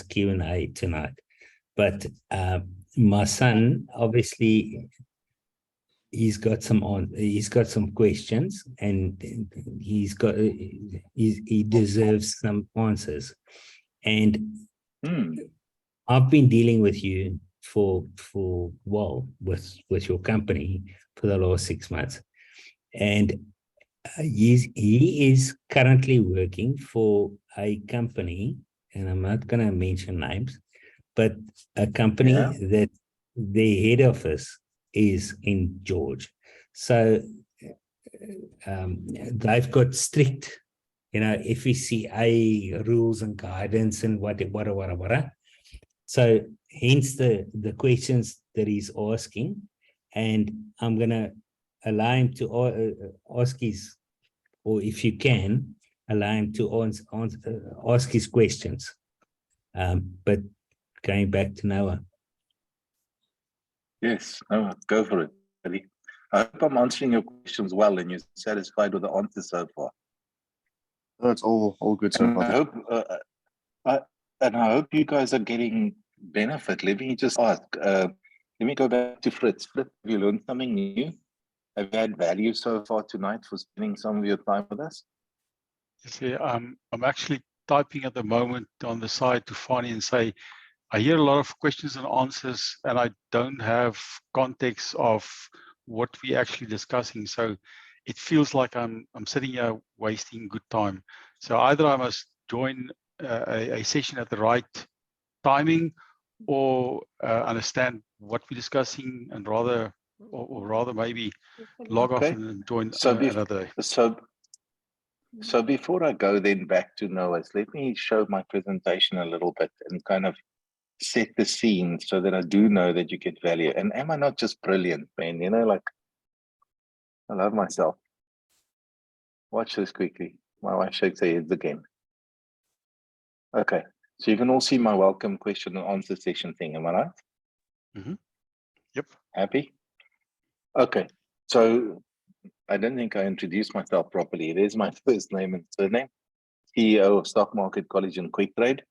[SPEAKER 3] Q&A tonight. But my son, obviously, he's got some questions, and he deserves some answers. And I've been dealing with you for with your company for the last 6 months, and he is currently working for a company, and I'm not going to mention names, but a company that their head office is in George. So they've got strict, FECA rules and guidance and whatever. So hence the questions that he's asking, and I'm going to allow him to ask his, or if you can, allow him to ask his questions. But going back to Noah.
[SPEAKER 1] Yes, Noah, go for it, buddy. I hope I'm answering your questions well and you're satisfied with the answers so far.
[SPEAKER 6] That's all good so
[SPEAKER 1] And I
[SPEAKER 6] far.
[SPEAKER 1] hope, I hope you guys are getting benefit. Let me just ask. Let me go back to Fritz. Fritz, have you learned something new? Have you had value so far tonight for spending some of your time with us?
[SPEAKER 5] See, I'm actually typing at the moment on the side to Fani and say, I hear a lot of questions and answers, and I don't have context of what we're actually discussing. So it feels like I'm sitting here wasting good time. So either I must join a session at the right timing, or understand what we're discussing, and rather maybe log off and join another day.
[SPEAKER 1] So before I go then back to Noah's, let me show my presentation a little bit and kind of set the scene so that I do know that you get value. And am I not just brilliant, man? Like, I love myself. Watch this quickly. My wife shakes her head again. Okay, so you can all see my welcome question and answer session thing, am I right?
[SPEAKER 5] Mm-hmm. Yep.
[SPEAKER 1] Happy? Okay, so I don't think I introduced myself properly. There's my first name and surname, CEO of Stock Market College and Quick Trade.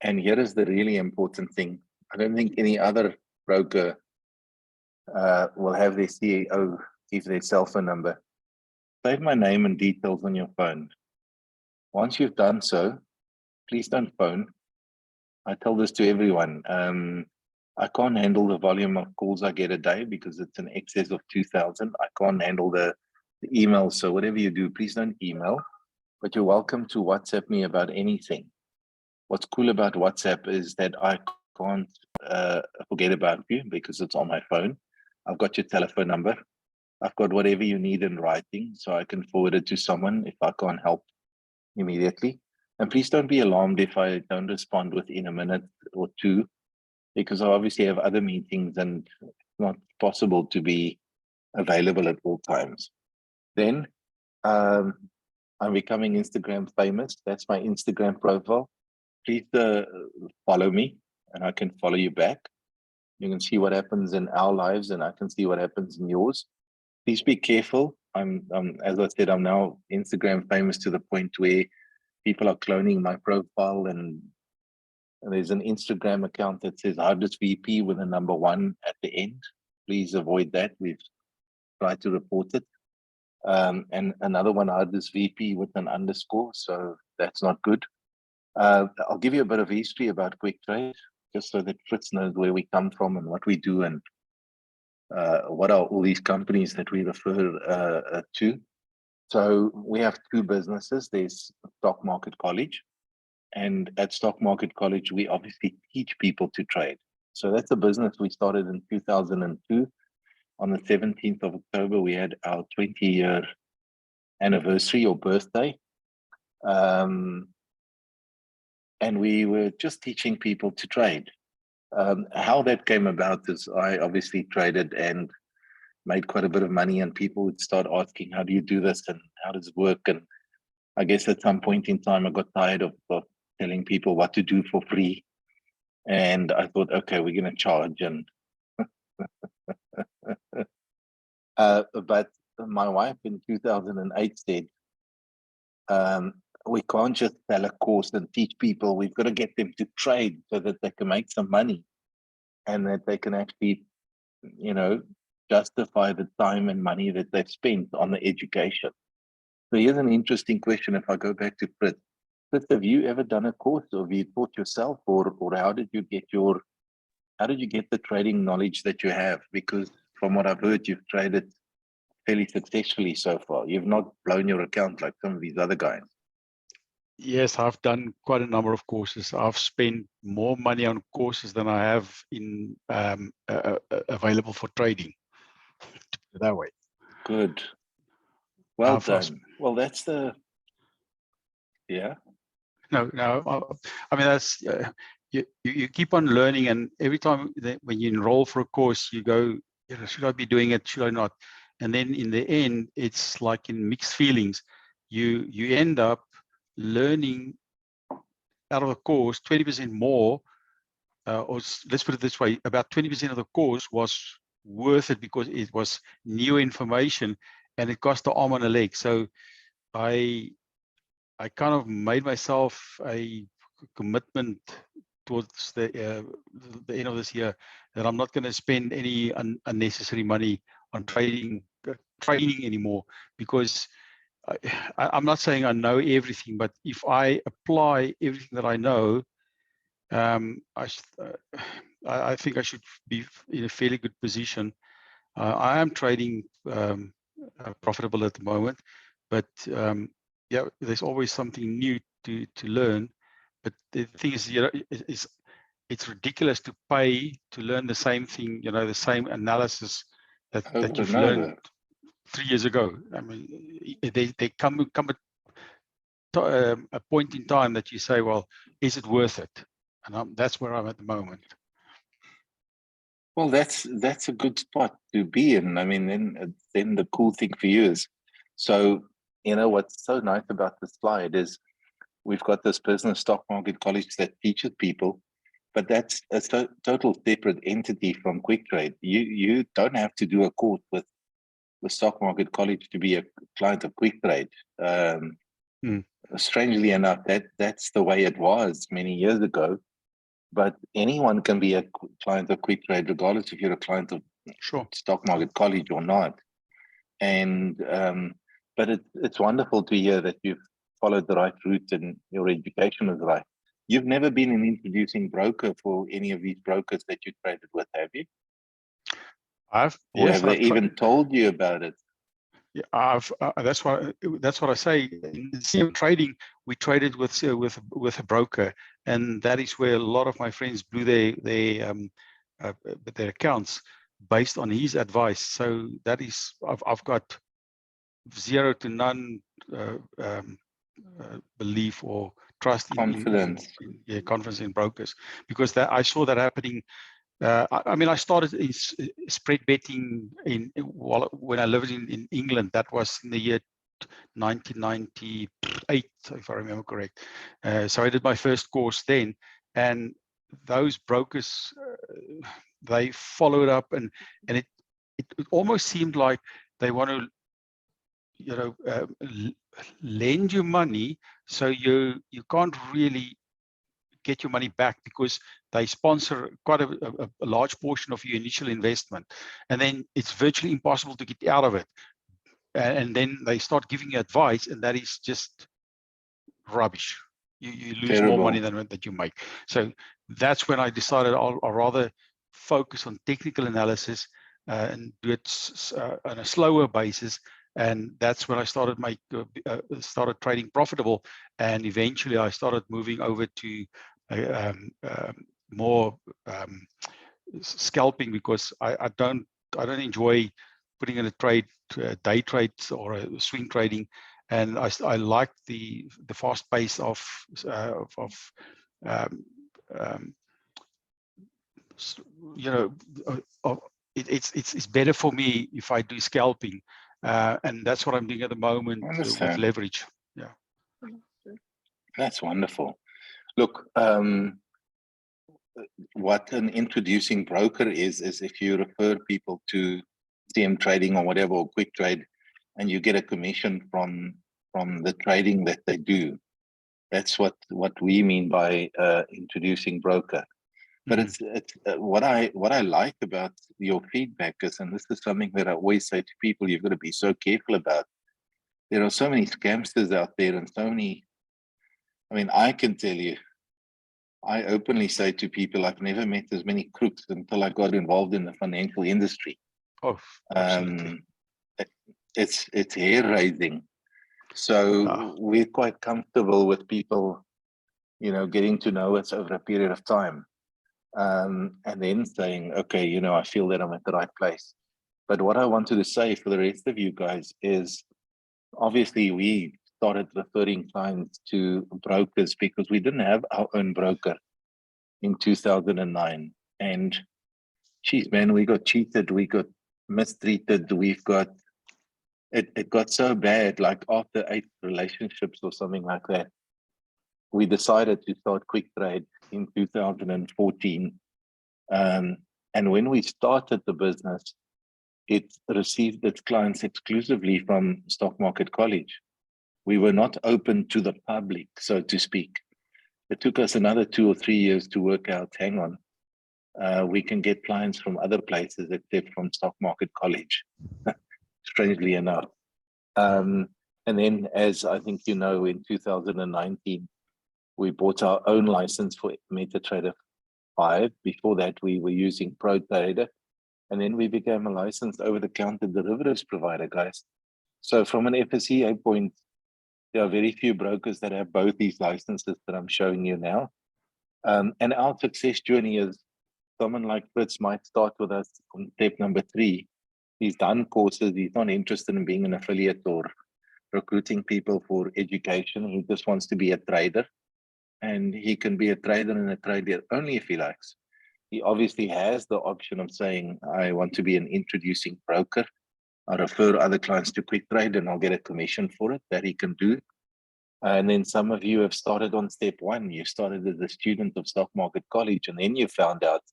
[SPEAKER 1] And here is the really important thing. I don't think any other broker will have their CEO give their cell phone number. Save my name and details on your phone. Once you've done so, please don't phone. I tell this to everyone. I can't handle the volume of calls I get a day because it's in excess of 2,000. I can't handle the emails. So whatever you do, please don't email, but you're welcome to WhatsApp me about anything. What's cool about WhatsApp is that I can't forget about you because it's on my phone. I've got your telephone number. I've got whatever you need in writing, so I can forward it to someone if I can't help immediately. And please don't be alarmed if I don't respond within a minute or two, because I obviously have other meetings and it's not possible to be available at all times. Then I'm becoming Instagram famous. That's my Instagram profile. Please follow me and I can follow you back. You can see what happens in our lives and I can see what happens in yours. Please be careful. As I said, I'm now Instagram famous to the point where people are cloning my profile, and there's an Instagram account that says Hardest VP with a number 1 at the end. Please avoid that. We've tried to report it. And another one, Hardest VP with an underscore. So that's not good. I'll give you a bit of history about Quick Trade, just so that Fritz knows where we come from and what we do and what are all these companies that we refer to. So we have 2 businesses. There's Stock Market College. And at Stock Market College, we obviously teach people to trade. So that's a business we started in 2002. On the 17th of October, we had our 20-year anniversary or birthday. And we were just teaching people to trade. How that came about is I obviously traded and made quite a bit of money, and people would start asking, how do you do this and how does it work? And I guess at some point in time, I got tired of telling people what to do for free. And I thought, okay, we're going to charge. And but my wife in 2008 said, we can't just sell a course and teach people. We've got to get them to trade so that they can make some money and that they can actually, you know, justify the time and money that they've spent on the education. So here's an interesting question. If I go back to Fritz, have you ever done a course, or have you taught yourself, or how did you get the trading knowledge that you have? Because from what I've heard, you've traded fairly successfully so far. You've not blown your account like some of these other guys.
[SPEAKER 5] Yes, I've done quite a number of courses. I've spent more money on courses than I have in available for trading. To put it that way.
[SPEAKER 1] Good. Well
[SPEAKER 5] I've
[SPEAKER 1] done. Well, that's the, yeah.
[SPEAKER 5] No, I mean, that's you keep on learning, and every time when you enroll for a course, you go, you know, should I be doing it? Should I not? And then in the end, it's like in mixed feelings. You end up learning out of the course 20% more, or let's put it this way: about 20% of the course was worth it because it was new information, and it cost the arm and a leg. So I kind of made myself a commitment towards the end of this year that I'm not going to spend any unnecessary money on training anymore, because I'm not saying I know everything, but if I apply everything that I know, I think I should be in a fairly good position. I am trading profitable at the moment, but yeah, there's always something new to learn. But the thing is, you know, it's ridiculous to pay to learn the same thing, you know, the same analysis that you've learned 3 years ago. I mean, they come a point in time that you say, well, is it worth it? And that's where I'm at the moment.
[SPEAKER 1] Well, that's a good spot to be in. I mean, then the cool thing for you is, so, you know, what's so nice about this slide is we've got this business stock market college that teaches people, but that's a total separate entity from Quick Trade. You don't have to do a course with the stock market college to be a client of Quick Trade. Strangely enough, that's the way it was many years ago. But anyone can be a client of Quick Trade, regardless if you're a client of stock market college or not. And but it's wonderful to hear that you've followed the right route and your education is right. You've never been an introducing broker for any of these brokers that you traded with, have you? Or have they even told you about it?
[SPEAKER 5] Yeah, that's what I say. In CM trading, we traded with a broker, and that is where a lot of my friends blew their accounts based on his advice. So that is, I've got zero to none belief or trust
[SPEAKER 1] confidence
[SPEAKER 5] confidence in brokers, because I saw that happening. I mean, I started in spread betting when I lived in England. That was in the year 1998, if I remember correct. So I did my first course then, and those brokers, they followed up, and it almost seemed like they want to, you know, lend you money, so you can't really get your money back, because they sponsor quite a large portion of your initial investment, and then it's virtually impossible to get out of it. And then they start giving you advice, and that is just rubbish. You lose more money than that you make. So that's when I decided I'll rather focus on technical analysis and do it on a slower basis. And that's when I started started trading profitable, and eventually I started moving over to more scalping, because I don't enjoy putting in a trade, day trades or a swing trading, and I like the fast pace of you know, it's better for me if I do scalping, and that's what I'm doing at the moment with leverage. Yeah,
[SPEAKER 1] that's wonderful. Look, what an introducing broker is if you refer people to CM Trading or whatever, or Quick Trade, and you get a commission from the trading that they do. That's what we mean by introducing broker. But it's what I like about your feedback is, and this is something that I always say to people, you've got to be so careful about. There are so many scamsters out there, and so many. I mean, I can tell you, I openly say to people, I've never met as many crooks until I got involved in the financial industry.
[SPEAKER 5] Oh, absolutely.
[SPEAKER 1] It's hair raising. So we're quite comfortable with people, getting to know us over a period of time. And then saying, okay, I feel that I'm at the right place. But what I wanted to say for the rest of you guys is, obviously we started referring clients to brokers because we didn't have our own broker in 2009. And geez, man, we got cheated, we got mistreated, it got so bad, like after 8 relationships or something like that, we decided to start Quick Trade in 2014. And when we started the business, it received its clients exclusively from Stock Market College. We were not open to the public, so to speak. It took us another 2 or 3 years to work out, hang on, we can get clients from other places except from Stock Market College, strangely enough. And then, as I think in 2019, we bought our own license for MetaTrader 5. Before that, we were using ProTrader. And then we became a licensed over-the-counter derivatives provider, guys. So from an FSCA point, there are very few brokers that have both these licenses that I'm showing you now. And our success journey is, someone like Fritz might start with us on step number 3. He's done courses. He's not interested in being an affiliate or recruiting people for education. He just wants to be a trader. And he can be a trader and a trader only if he likes. He obviously has the option of saying, I want to be an introducing broker. I refer other clients to Quick Trade and I'll get a commission for it, that he can do. And then some of you have started on step 1. You started as a student of Stock Market College, and then you found out,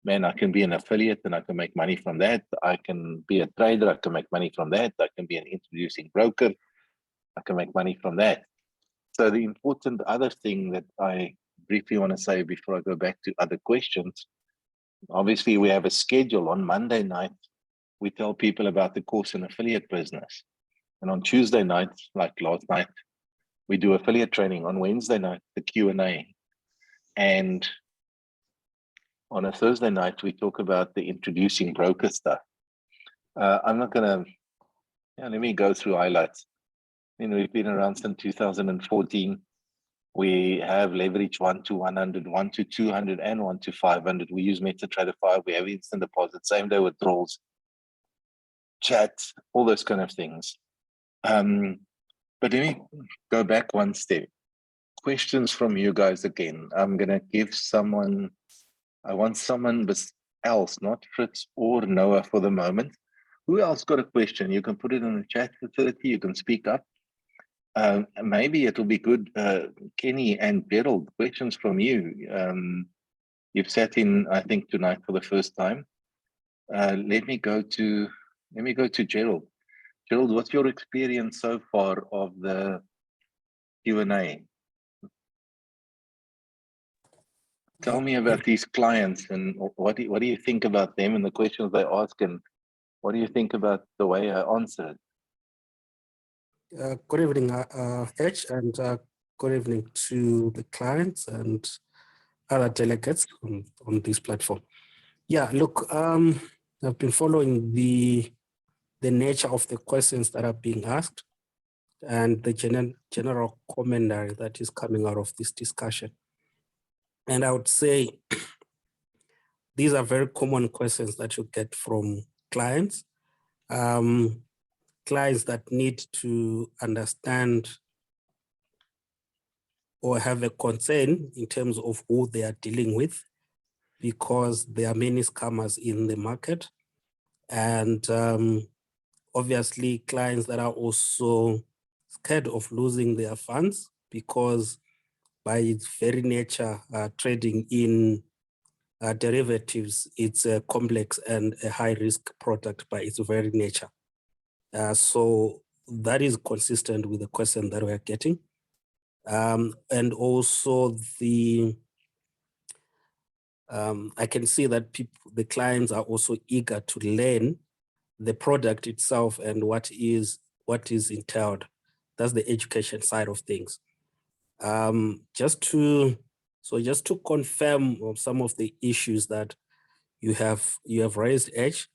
[SPEAKER 1] man, I can be an affiliate and I can make money from that. I can be a trader, I can make money from that. I can be an introducing broker, I can make money from that. So the important other thing that I briefly want to say before I go back to other questions, obviously we have a schedule. On Monday night, we tell people about the course in affiliate business. And on Tuesday night, like last night, we do affiliate training. On Wednesday night, the Q&A. And on a Thursday night, we talk about the introducing broker stuff. I'm not going to, let me go through highlights. We've been around since 2014. We have leverage 1 to 100, 1 to 200, and 1 to 500. We use MetaTrader 5. We have instant deposits, same day withdrawals, chats, all those kind of things. But let me go back one step. Questions from you guys again. I'm going to give someone, I want someone else, not Fritz or Noah for the moment. Who else got a question? You can put it in the chat facility. You can speak up. Maybe it'll be good, Kenny and Gerald, questions from you. You've sat in, I think, tonight for the first time. Let me go to Gerald. Gerald, what's your experience so far of the Q&A? Tell me about these clients and what do you think about them and the questions they ask, and what do you think about the way I answered?
[SPEAKER 7] Good evening, H, and good evening to the clients and other delegates on this platform. Yeah, look, I've been following the nature of the questions that are being asked and the general commentary that is coming out of this discussion. And I would say these are very common questions that you get from clients. Clients that need to understand or have a concern in terms of who they are dealing with, because there are many scammers in the market. And obviously clients that are also scared of losing their funds, because by its very nature, trading in derivatives, it's a complex and a high risk product by its very nature. So that is consistent with the question that we're getting. And also I can see that the clients are also eager to learn the product itself and what is entailed. That's the education side of things. Just to confirm some of the issues that you have raised, Edge,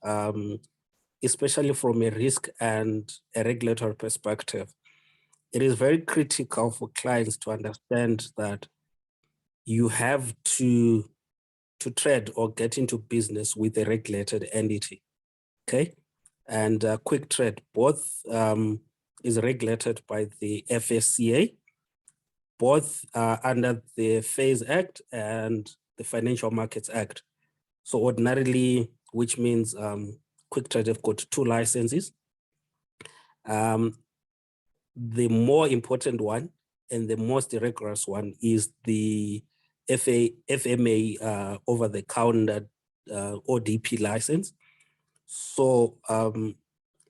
[SPEAKER 7] especially from a risk and a regulatory perspective, it is very critical for clients to understand that you have to trade or get into business with a regulated entity, okay? And Quick Trade both is regulated by the FSCA, both under the FAIRS Act and the Financial Markets Act. So ordinarily, which means Quick Trade have got 2 licenses. The more important one and the most rigorous one is the FMA over-the-counter ODP license. So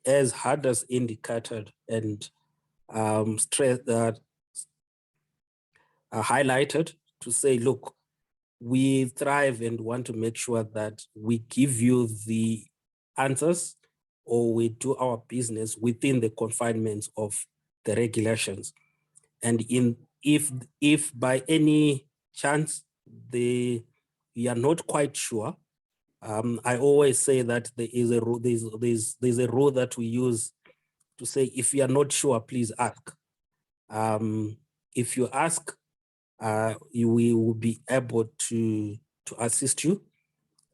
[SPEAKER 7] as Hadass indicated and highlighted to say, look, we thrive and want to make sure that we give you the answers or we do our business within the confinements of the regulations. And if by any chance you are not quite sure, I always say that there is a rule, there's a rule that we use to say, if you are not sure, please ask. If you ask, we will be able to assist you.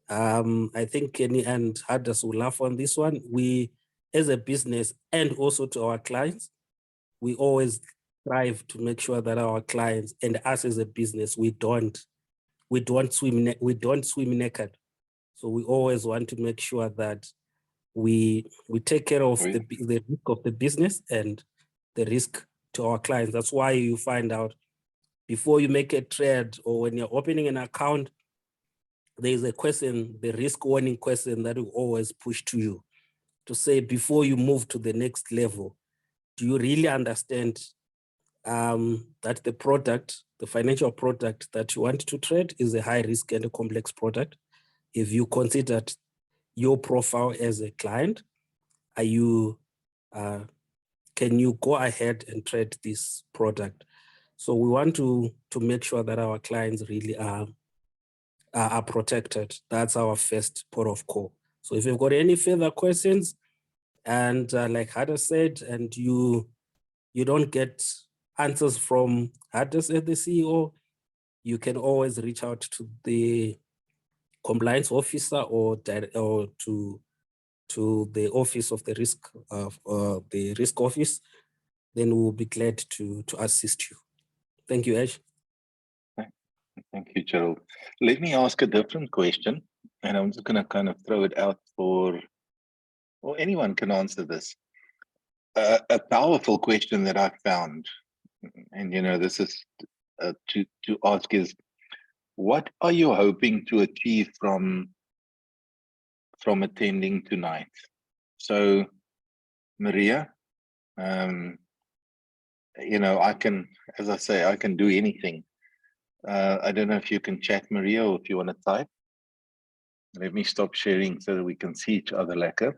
[SPEAKER 7] I think Kenny and Hadass will laugh on this one. We, as a business and also to our clients, we always strive to make sure that our clients and us as a business, we don't swim naked. So we always want to make sure that we take care of the risk of the business and the risk to our clients. That's why you find out before you make a trade or when you're opening an account, there is a question, the risk warning question that we always push to you to say, before you move to the next level, do you really understand that the product, the financial product that you want to trade is a high risk and a complex product? If you considered your profile as a client, are you, can you go ahead and trade this product? So we want to make sure that our clients really are protected. That's our first port of call. So if you've got any further questions, and like Hadass said, and you don't get answers from Hadass as the CEO, you can always reach out to the compliance officer or to the office of the risk office. Then we'll be glad to assist you. Thank you, Ash.
[SPEAKER 1] Thank you, Gerald. Let me ask a different question, and I'm just going to kind of throw it out or anyone can answer this. A powerful question that I found, and this is to ask is, what are you hoping to achieve from attending tonight? So, Maria, I can, as I say, I can do anything. I don't know if you can chat, Maria, or if you want to type. Let me stop sharing so that we can see each other lekker.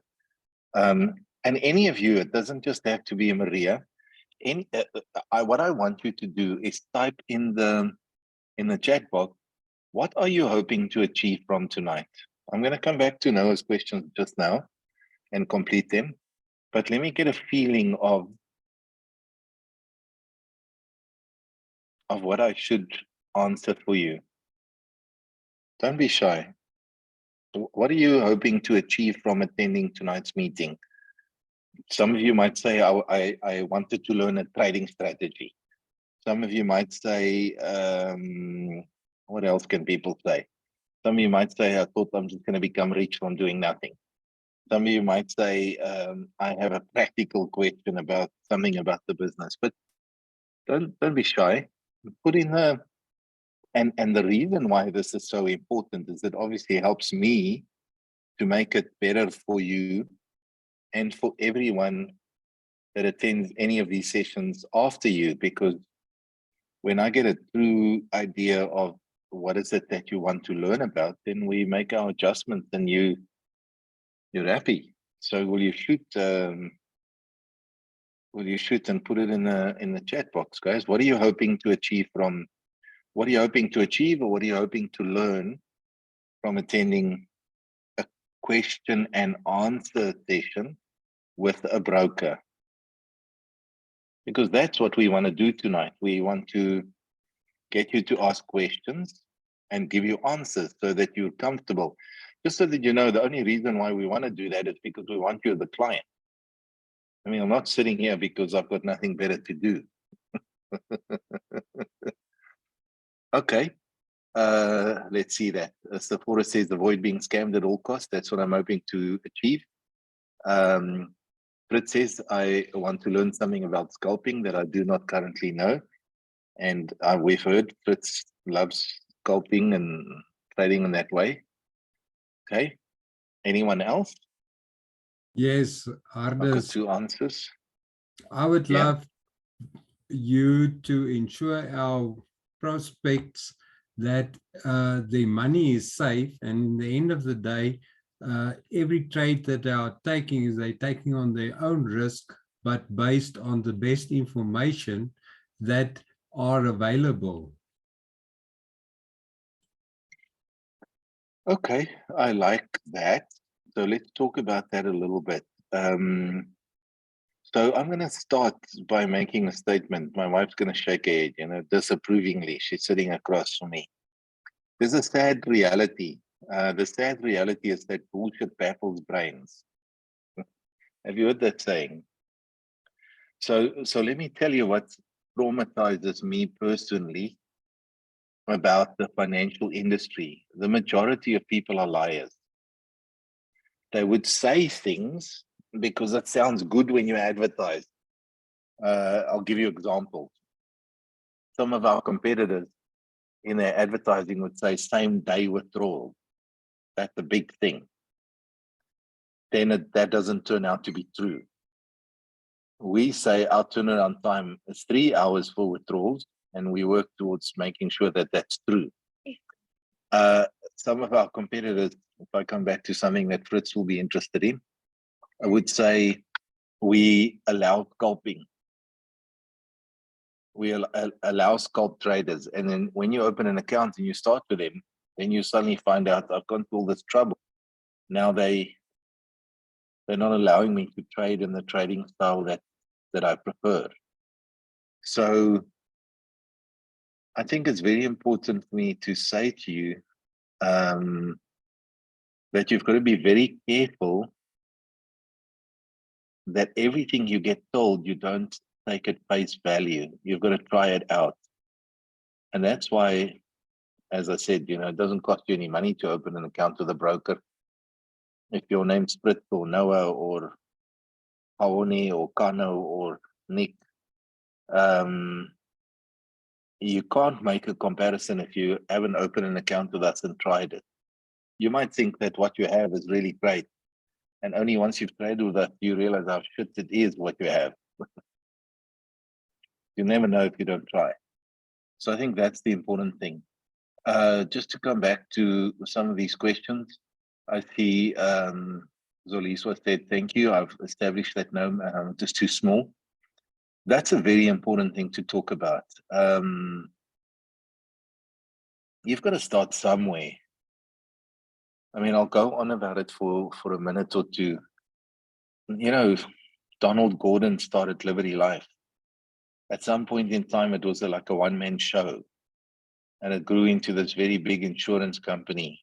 [SPEAKER 1] And any of you, it doesn't just have to be a Maria. What I want you to do is type in the chat box, what are you hoping to achieve from tonight? I'm going to come back to Noah's questions just now and complete them. But let me get a feeling of what I should answer for you. Don't be shy. What are you hoping to achieve from attending tonight's meeting? Some of you might say, I wanted to learn a trading strategy. Some of you might say, what else can people say? Some of you might say, I thought I'm just going to become rich from doing nothing. Some of you might say, I have a practical question about something about the business. But don't be shy. Put in And the reason why this is so important is it obviously helps me to make it better for you and for everyone that attends any of these sessions after you, because when I get a true idea of what is it that you want to learn about, then we make our adjustments and you're happy. So will you shoot and put it in the chat box, guys? What are you hoping to achieve from, what are you hoping to achieve, or what are you hoping to learn from attending a question and answer session with a broker? Because that's what we want to do tonight. We want to get you to ask questions and give you answers so that you're comfortable. Just so that you know, the only reason why we want to do that is because we want you as the client. I mean, I'm not sitting here because I've got nothing better to do. Okay. Let's see that. Sephora says avoid being scammed at all costs. That's what I'm hoping to achieve. Fritz says I want to learn something about scalping that I do not currently know. And we've heard Fritz loves scalping and trading in that way. Okay. Anyone else?
[SPEAKER 2] Yes,
[SPEAKER 1] I've got
[SPEAKER 2] Ardis,
[SPEAKER 1] 2 answers.
[SPEAKER 2] I would
[SPEAKER 1] Yeah.
[SPEAKER 2] love you to ensure our prospects that their money is safe, and in the end of the day, every trade that they are taking is they're taking on their own risk, but based on the best information that are available.
[SPEAKER 1] Okay, I like that. So let's talk about that a little bit. So I'm going to start by making a statement. My wife's going to shake her head, you know, disapprovingly. She's sitting across from me. There's a sad reality. The sad reality is that bullshit baffles brains. Have you heard that saying? So let me tell you what traumatizes me personally about the financial industry. The majority of people are liars. They would say things because it sounds good when you advertise. I'll give you examples. Some of our competitors in their advertising would say same day withdrawal. That's a big thing. Then that doesn't turn out to be true. We say our turnaround time is 3 hours for withdrawals, and we work towards making sure that that's true. Some of our competitors, if I come back to something that Fritz will be interested in, I would say we allow scalping. We allow scalp traders. And then when you open an account and you start with them, then you suddenly find out I've gone through all this trouble. Now they're not allowing me to trade in the trading style that I prefer. So I think it's very important for me to say to you that you've got to be very careful that everything you get told, you don't take at face value. You've got to try it out. And that's why, as I said, you know, it doesn't cost you any money to open an account with a broker. If your name's Fritz or Noah or Haoni or Kano or Nick, you can't make a comparison if you haven't opened an account with us and tried it. You might think that what you have is really great. And only once you've traded with us, you realize how shit it is what you have. You never know if you don't try. So I think that's the important thing. Just to come back to some of these questions, I see Zoliswa said, thank you. I've established that no, just too small. That's a very important thing to talk about. You've got to start somewhere. I mean, I'll go on about it for a minute or two. You know, Donald Gordon started Liberty Life. At some point in time, it was like a one-man show. And it grew into this very big insurance company.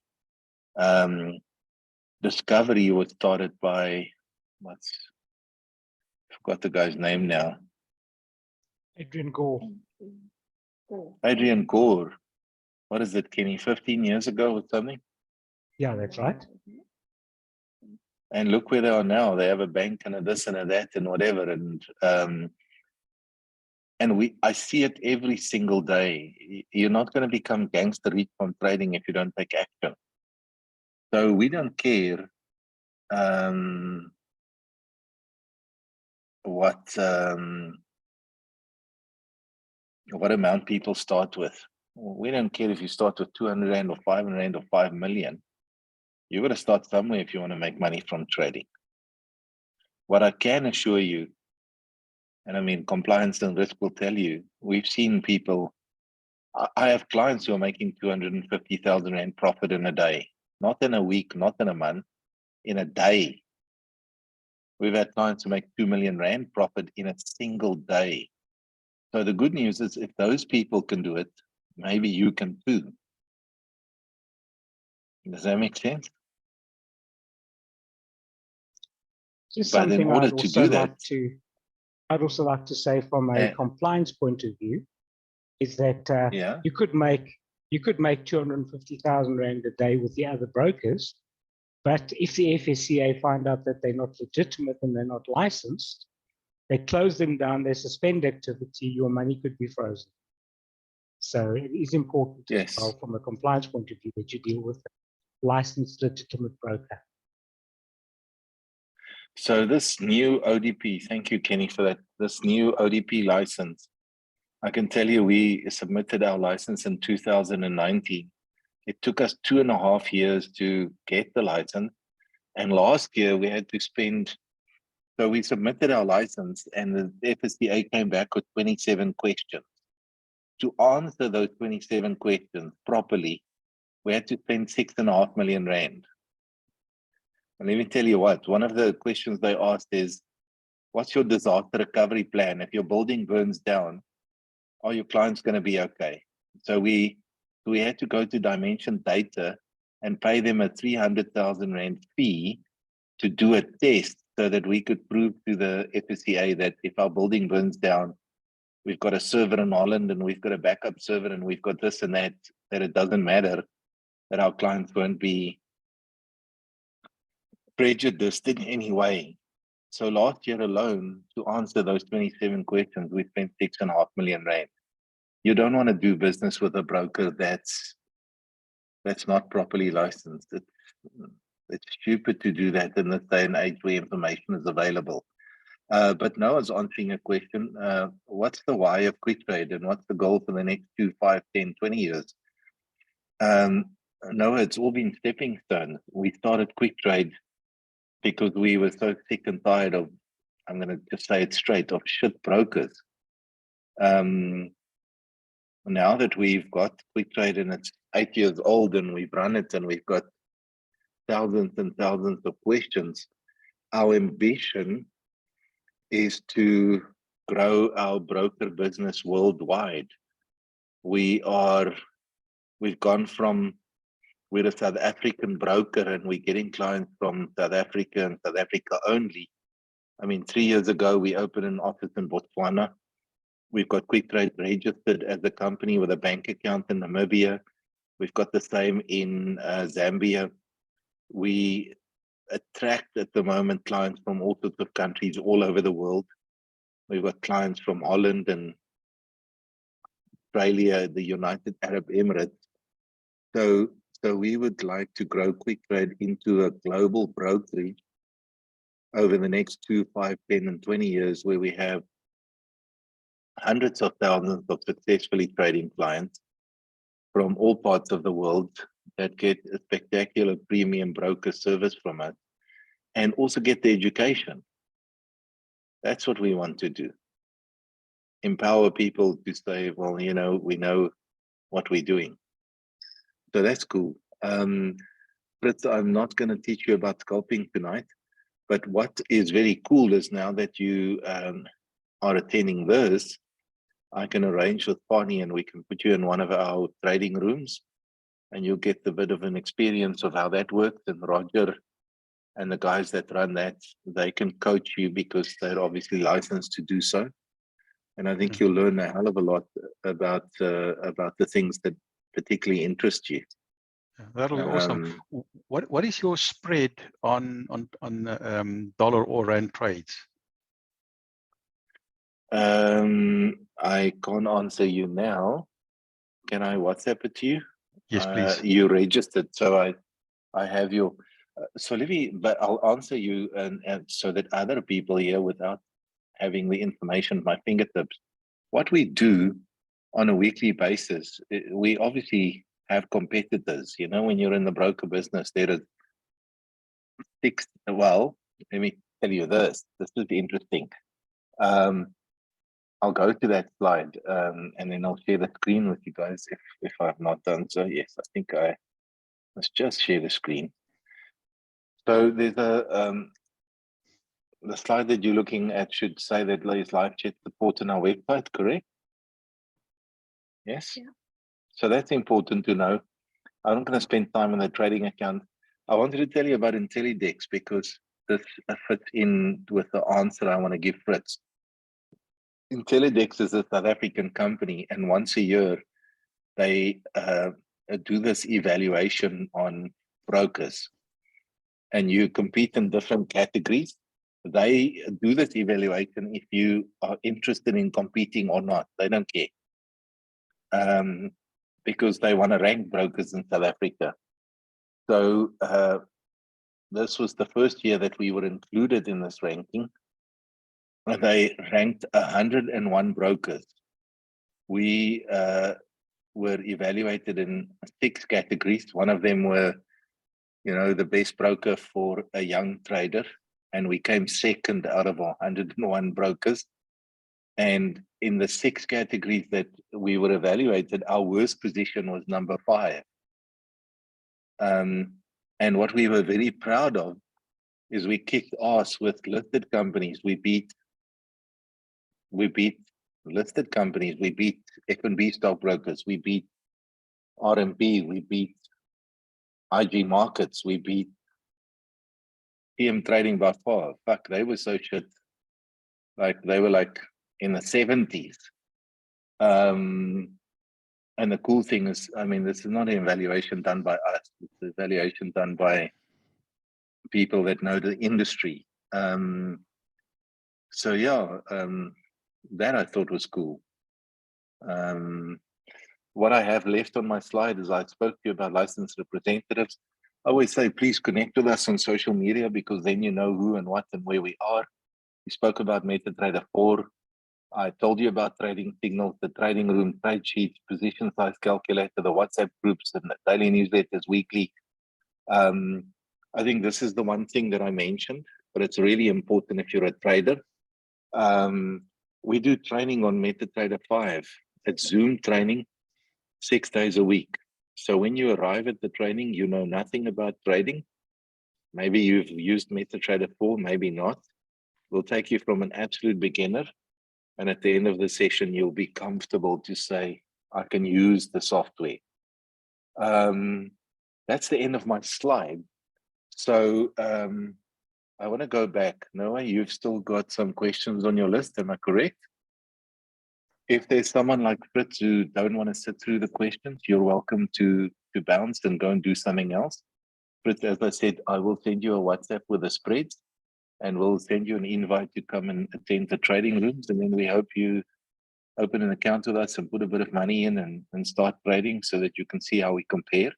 [SPEAKER 1] Discovery was started by, I forgot the guy's name now.
[SPEAKER 8] Adrian Gore.
[SPEAKER 1] Adrian Gore. What is it, Kenny, 15 years ago or something?
[SPEAKER 8] Yeah, that's right.
[SPEAKER 1] And look where they are now. They have a bank and a this and a that and whatever. And And I see it every single day. You're not going to become gangster rich from trading if you don't take action. So we don't care what amount people start with. We don't care if you start with 200 Rand or 500 Rand or 5 million. You've got to start somewhere if you want to make money from trading. What I can assure you, and I mean, compliance and risk will tell you, we've seen people, I have clients who are making 250,000 Rand profit in a day, not in a week, not in a month, in a day. We've had clients who make 2 million Rand profit in a single day. So the good news is if those people can do it, maybe you can too. Does that make sense?
[SPEAKER 8] Just
[SPEAKER 1] But in
[SPEAKER 8] something
[SPEAKER 1] order
[SPEAKER 8] I'd
[SPEAKER 1] to
[SPEAKER 8] also
[SPEAKER 1] do that,
[SPEAKER 8] like to, I'd also like to say from a compliance point of view, is that
[SPEAKER 1] yeah,
[SPEAKER 8] you could make 250,000 Rand a day with the other brokers, but if the FSCA find out that they're not legitimate and they're not licensed, they close them down, they suspend activity, your money could be frozen. So it is important as
[SPEAKER 1] yes.
[SPEAKER 8] well from a compliance point of view that you deal with a licensed legitimate broker.
[SPEAKER 1] So this new ODP, thank you, Kenny, for that. This new ODP license, I can tell you we submitted our license in 2019. It took us 2.5 years to get the license. And last year we had to spend, so we submitted our license and the FSCA came back with 27 questions. To answer those 27 questions properly, we had to spend 6.5 million Rand. And let me tell you what, one of the questions they asked is, what's your disaster recovery plan? If your building burns down, are your clients going to be okay? So we had to go to Dimension Data and pay them a 300,000 Rand fee to do a test so that we could prove to the FSCA that if our building burns down, we've got a server in Holland and we've got a backup server and we've got this and that it doesn't matter, that our clients won't be prejudiced in any way. So last year alone, to answer those 27 questions, we spent 6.5 million Rand. You don't want to do business with a broker that's not properly licensed. It's stupid to do that in this day and age where information is available. But Noah's answering a question. What's the why of Quick Trade and what's the goal for the next 2, 5, 10, 20 years? Noah, it's all been stepping stones. We started Quick Trade because we were so sick and tired of, I'm going to just say it straight, of shit brokers. Now that we've got Quick Trade and it's 8 years old and we've run it and we've got thousands and thousands of questions, our ambition is to grow our broker business worldwide. We've gone from, we're a South African broker and we're getting clients from South Africa and South Africa only. I mean, 3 years ago, we opened an office in Botswana. We've got Quick Trade registered as a company with a bank account in Namibia. We've got the same in Zambia. We attract at the moment clients from all sorts of countries all over the world. We've got clients from Holland and Australia, the United Arab Emirates. So we would like to grow Quick Trade into a global brokerage over the next 2, 5, 10, and 20 years, where we have hundreds of thousands of successfully trading clients from all parts of the world that get a spectacular premium broker service from us and also get the education. That's what we want to do. Empower people to say, well, you know, we know what we're doing. So that's cool. Fritz, I'm not going to teach you about scalping tonight, but what is very cool is now that you are attending this, I can arrange with Bonnie and we can put you in one of our trading rooms and you'll get a bit of an experience of how that works. And Roger and the guys that run that, they can coach you because they're obviously licensed to do so. And I think you'll learn a hell of a lot about the things that particularly interest you.
[SPEAKER 5] That'll be awesome. What is your spread on dollar or rand trades?
[SPEAKER 1] I can't answer you now. Can I WhatsApp it to you?
[SPEAKER 5] Yes, please.
[SPEAKER 1] You registered, so I have your. So let me, but I'll answer you, and so that other people here, without having the information at my fingertips, what we do on a weekly basis, we obviously have competitors. You know, when you're in the broker business, there are six. Well, let me tell you this. This is interesting. I'll go to that slide, and then I'll share the screen with you guys if I've not done so. Yes, I think I must just share the screen. So there's the slide that you're looking at should say that there's live chat support on our website, correct? Yes.
[SPEAKER 4] Yeah.
[SPEAKER 1] So that's important to know. I'm not going to spend time on the trading account. I wanted to tell you about IntelliDex because this fits in with the answer I want to give Fritz. IntelliDex is a South African company, and once a year they do this evaluation on brokers, and you compete in different categories. They do this evaluation if you are interested in competing or not. They don't care, because they want to rank brokers in South Africa. So this was the first year that we were included in this ranking. They ranked 101 brokers. We were evaluated in 6 categories. One of them were, you know, the best broker for a young trader, and we came second out of 101 brokers. And in the 6 categories that we were evaluated, our worst position was number 5. And what we were very proud of is we kicked ass with listed companies. We beat listed companies. We beat F&B stockbrokers. We beat RMB. We beat IG Markets. We beat PM Trading by far. Fuck, they were so shit. Like they were like in the 70s. And the cool thing is, I mean, this is not an evaluation done by us. It's an evaluation done by people that know the industry. So yeah, that I thought was cool. What I have left on my slide is I spoke to you about licensed representatives. I always say, please connect with us on social media because then you know who and what and where we are. We spoke about MetaTrader 4. I told you about trading signals, the trading room, trade sheets, position size calculator, the WhatsApp groups, and the daily newsletters weekly. I think this is the one thing that I mentioned, but it's really important if you're a trader. We do training on MetaTrader 5. It's Zoom training, 6 days a week. So when you arrive at the training, you know nothing about trading. Maybe you've used MetaTrader 4, maybe not. We'll take you from an absolute beginner. And at the end of the session, you'll be comfortable to say, I can use the software. That's the end of my slide. So I want to go back. Noah, you've still got some questions on your list, am I correct? If there's someone like Fritz who don't want to sit through the questions, you're welcome to bounce and go and do something else. Fritz, as I said, I will send you a WhatsApp with the spreads, and we'll send you an invite to come and attend the trading rooms. And then we hope you open an account with us and put a bit of money in and start trading so that you can see how we compare.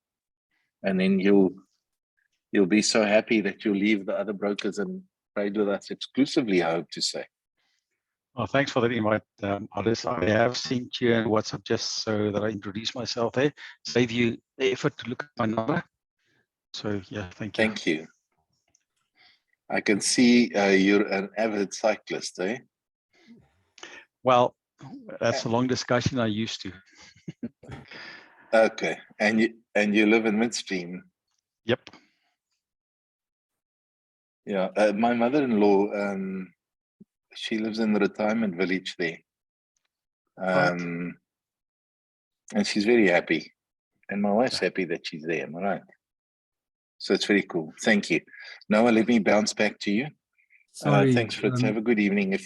[SPEAKER 1] And then you'll be so happy that you'll leave the other brokers and trade with us exclusively, I hope to say.
[SPEAKER 5] Well, thanks for that invite, Aris. I have sent you a WhatsApp just so that I introduce myself there. Save you the effort to look at my number. So yeah, thank you.
[SPEAKER 1] Thank you. I can see you're an avid cyclist, eh?
[SPEAKER 5] Well, that's a long discussion. I used to.
[SPEAKER 1] Okay, and you live in Midstream.
[SPEAKER 5] Yep.
[SPEAKER 1] Yeah, my mother-in-law, she lives in the retirement village there. And she's very happy. And my wife's happy that she's there, am I right? So it's very cool. Thank you. Noah, let me bounce back to you.
[SPEAKER 2] Sorry.
[SPEAKER 1] Thanks, Fritz. Have a good evening.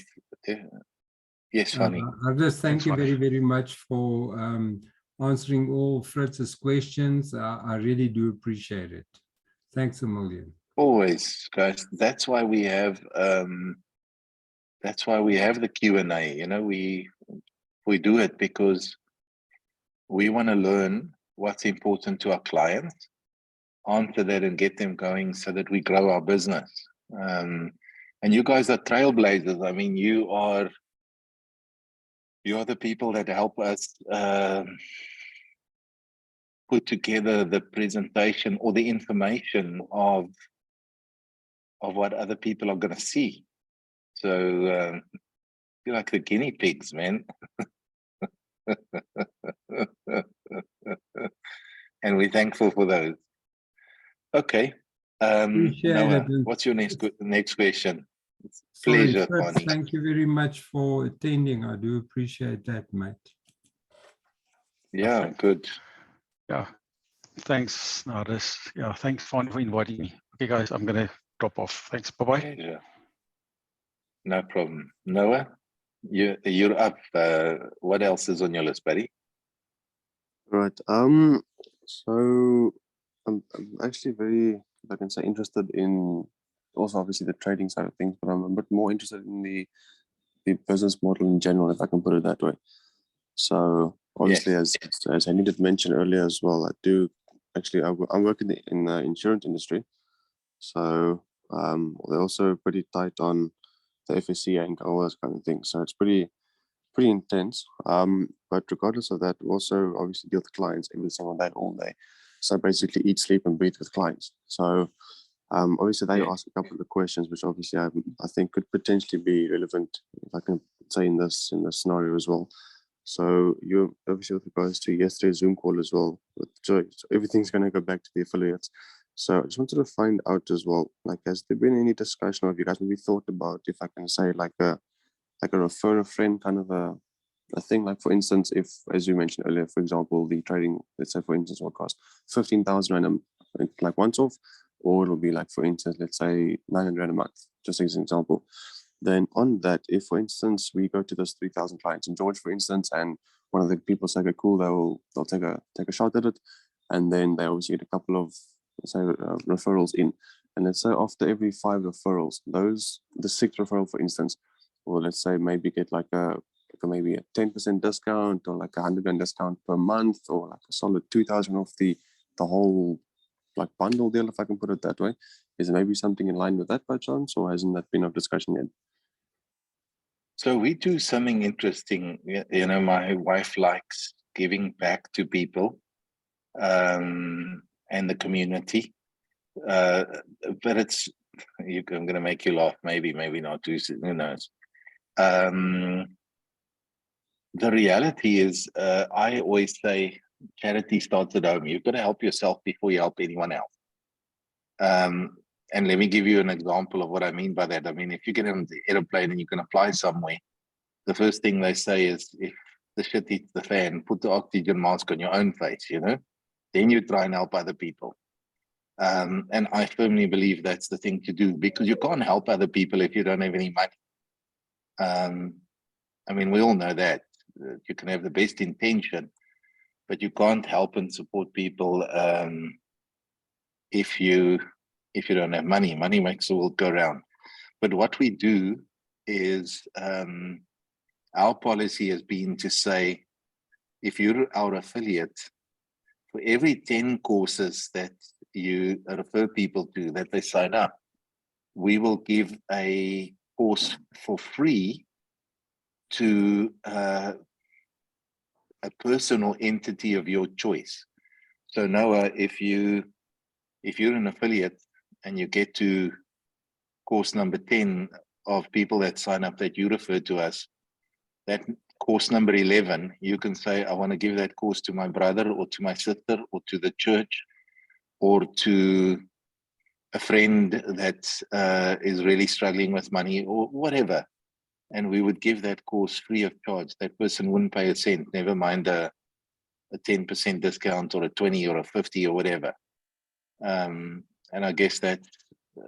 [SPEAKER 1] Yes, Fanny.
[SPEAKER 2] I'll just thank
[SPEAKER 5] Thanks,
[SPEAKER 2] you
[SPEAKER 5] Fanny.
[SPEAKER 2] very, very much for answering all Fritz's questions. I really do appreciate it. Thanks a million.
[SPEAKER 1] Always, guys. That's why we have that's why we have the Q&A. You know, we do it because we want to learn what's important to our clients, answer that and get them going so that we grow our business. And you guys are trailblazers. I mean, you are the people that help us put together the presentation or the information of what other people are going to see. So you're like the guinea pigs, man. And we're thankful for those. Okay.
[SPEAKER 2] Appreciate
[SPEAKER 1] Noah,
[SPEAKER 2] it. And
[SPEAKER 1] what's your next question? It's a
[SPEAKER 2] sorry,
[SPEAKER 1] pleasure,
[SPEAKER 2] Fritz,
[SPEAKER 1] Connie.
[SPEAKER 2] thank you very much for attending. I do appreciate that, mate.
[SPEAKER 1] Yeah, good.
[SPEAKER 5] Yeah. Thanks, Nardis. Yeah, thanks for inviting me. Okay, guys, I'm going to drop off. Thanks. Bye-bye.
[SPEAKER 1] Pleasure. No problem. Noah, you're up. What else is on your list, buddy?
[SPEAKER 6] Right. So I'm actually very, if I can say, interested in also obviously the trading side of things, but I'm a bit more interested in the business model in general, if I can put it that way. So obviously,
[SPEAKER 1] Yes.
[SPEAKER 6] as I needed to mention earlier as well, I do actually I'm working in the insurance industry. So they're also pretty tight on the FSCA and all those kind of things. So it's pretty intense. But regardless of that, we also obviously deal with clients every single day, all day. So basically eat, sleep and breathe with clients. So obviously they ask a couple of questions, which obviously I think could potentially be relevant, if I can say in this scenario as well. So you obviously with regards to yesterday's Zoom call as well, with Joy, so everything's going to go back to the affiliates. So I just wanted to find out as well, like, has there been any discussion, or have you guys maybe thought about, if I can say, like a refer a friend kind of a thing? Like, for instance, if, as you mentioned earlier, for example, the trading, let's say for instance, will cost 15,000 Rand like once off, or it'll be like, for instance, let's say 900 Rand a month, just as an example. Then on that, if for instance we go to those 3,000 clients in George, for instance, and one of the people say, okay, cool, they'll take a shot at it, and then they obviously get a couple of, let's say, referrals in, and let's say after every 5 referrals, the 6th referral, for instance, or let's say maybe get like maybe a 10% discount, or like 100 Rand discount per month, or like a solid 2,000 off the whole like bundle deal, if I can put it that way. Is there maybe something in line with that by chance, or hasn't that been of discussion yet?
[SPEAKER 1] So we do something interesting. You know, my wife likes giving back to people and the community. But it's, I'm going to make you laugh, maybe not, who knows. The reality is, I always say, charity starts at home. You've got to help yourself before you help anyone else. And let me give you an example of what I mean by that. I mean, if you get on the airplane and you can apply somewhere, the first thing they say is, if the shit hits the fan, put the oxygen mask on your own face, you know? Then you try and help other people. And I firmly believe that's the thing to do, because you can't help other people if you don't have any money. I mean, we all know that. You can have the best intention, but you can't help and support people if you don't have money. Money makes the world go round. But what we do is, our policy has been to say, if you're our affiliate, for every 10 courses that you refer people to, that they sign up, we will give a course for free to a person or entity of your choice. So Noah, if you're an affiliate and you get to course number 10 of people that sign up that you refer to us, that course number 11, you can say, I want to give that course to my brother or to my sister or to the church or to a friend that is really struggling with money or whatever. And we would give that course free of charge. That person wouldn't pay a cent, never mind a 10% discount or a 20 or a 50 or whatever. And I guess that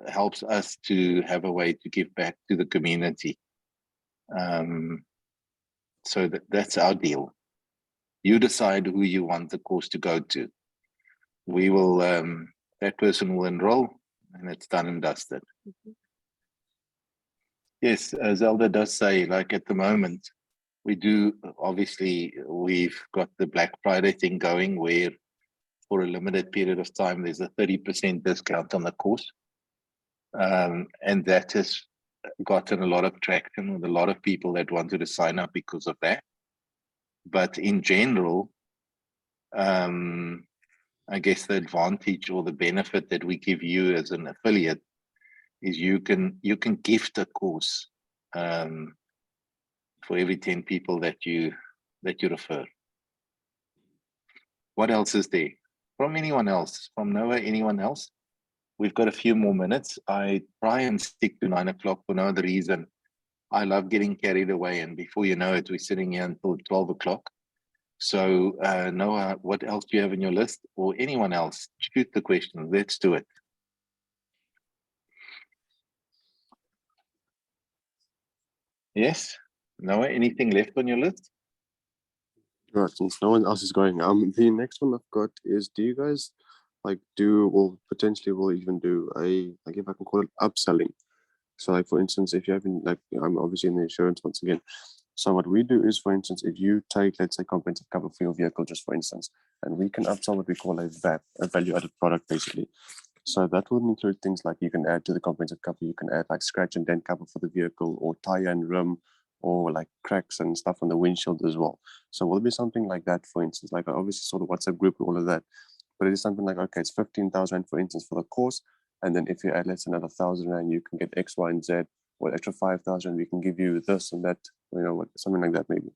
[SPEAKER 1] helps us to have a way to give back to the community. So that's our deal. You decide who you want the course to go to. We will, that person will enroll, and it's done and dusted. Yes, Zelda does say, like at the moment, we do, obviously, we've got the Black Friday thing going where for a limited period of time, there's a 30% discount on the course. And that has gotten a lot of traction with a lot of people that wanted to sign up because of that. But in general, I guess the advantage or the benefit that we give you as an affiliate is you can gift a course for every 10 people that you refer. What else is there? From anyone else? From Noah, anyone else? We've got a few more minutes. I try and stick to 9 o'clock for no other reason. I love getting carried away, and before you know it, we're sitting here until 12 o'clock. So Noah, what else do you have in your list, or anyone else? Shoot the question. Let's do it. Yes, Noah, anything left on your list?
[SPEAKER 6] Right, since no one else is going, the next one I've got is, do you guys like do, or potentially will even do a, like, if I can call it upselling? So like, for instance, if you have been, like, I'm obviously in the insurance once again. So what we do is, for instance, if you take, let's say, comprehensive cover for your vehicle, just for instance, and we can upsell what we call a VAP, a value added product, basically. So that will include things like you can add to the comprehensive cover, you can add like scratch and dent cover for the vehicle, or tire and rim, or like cracks and stuff on the windshield as well. So will it be something like that, for instance, like I obviously saw the WhatsApp group and all of that, but it is something like, okay, it's 15,000 for instance for the course, and then if you add, let's say, another 1,000 and you can get X, Y, and Z, or extra 5,000, we can give you this and that, you know, something like that maybe.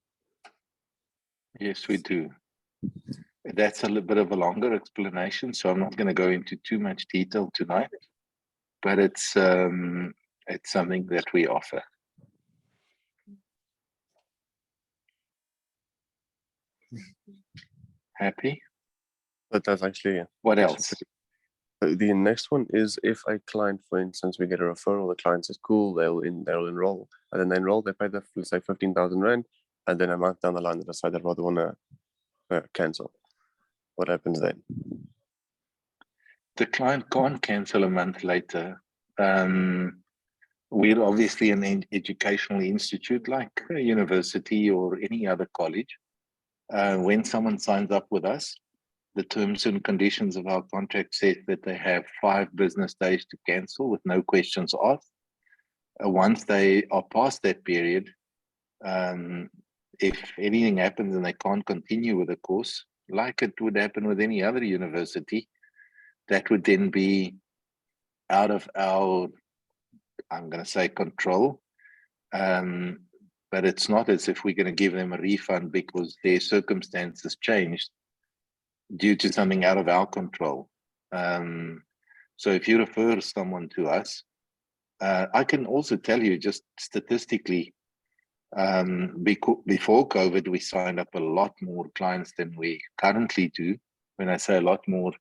[SPEAKER 1] Yes, we do. That's a little bit of a longer explanation, so I'm not going to go into too much detail tonight, but it's something that we offer. Happy?
[SPEAKER 6] But that's actually,
[SPEAKER 1] What else?
[SPEAKER 6] the next one is, if a client, for instance, we get a referral, the client says, cool, they'll enroll, and then they enroll, they pay the, let's say, 15,000 Rand, and then a month down the line, they decide they'd rather want to cancel. What happens then?
[SPEAKER 1] The client can't cancel a month later. We're obviously an educational institute like a university or any other college. When someone signs up with us, the terms and conditions of our contract says that they have 5 business days to cancel with no questions asked. Once they are past that period, if anything happens and they can't continue with the course, like it would happen with any other university, that would then be out of our, I'm going to say, control. But it's not as if we're going to give them a refund because their circumstances changed due to something out of our control. So if you refer someone to us, I can also tell you, just statistically, before COVID, we signed up a lot more clients than we currently do. When I say a lot more,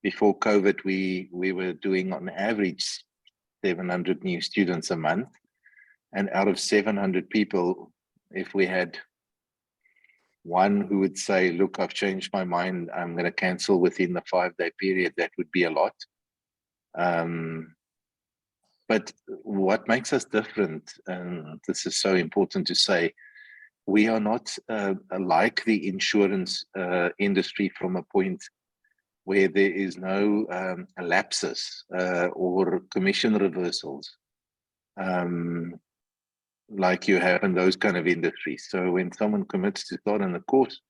[SPEAKER 1] before COVID, we were doing on average 700 new students a month. And out of 700 people, if we had one who would say, look, I've changed my mind, I'm going to cancel within the 5-day period, that would be a lot. But what makes us different, and this is so important to say, we are not like the insurance industry from a point where there is no lapses or commission reversals like you have in those kind of industries. So when someone commits to start on the course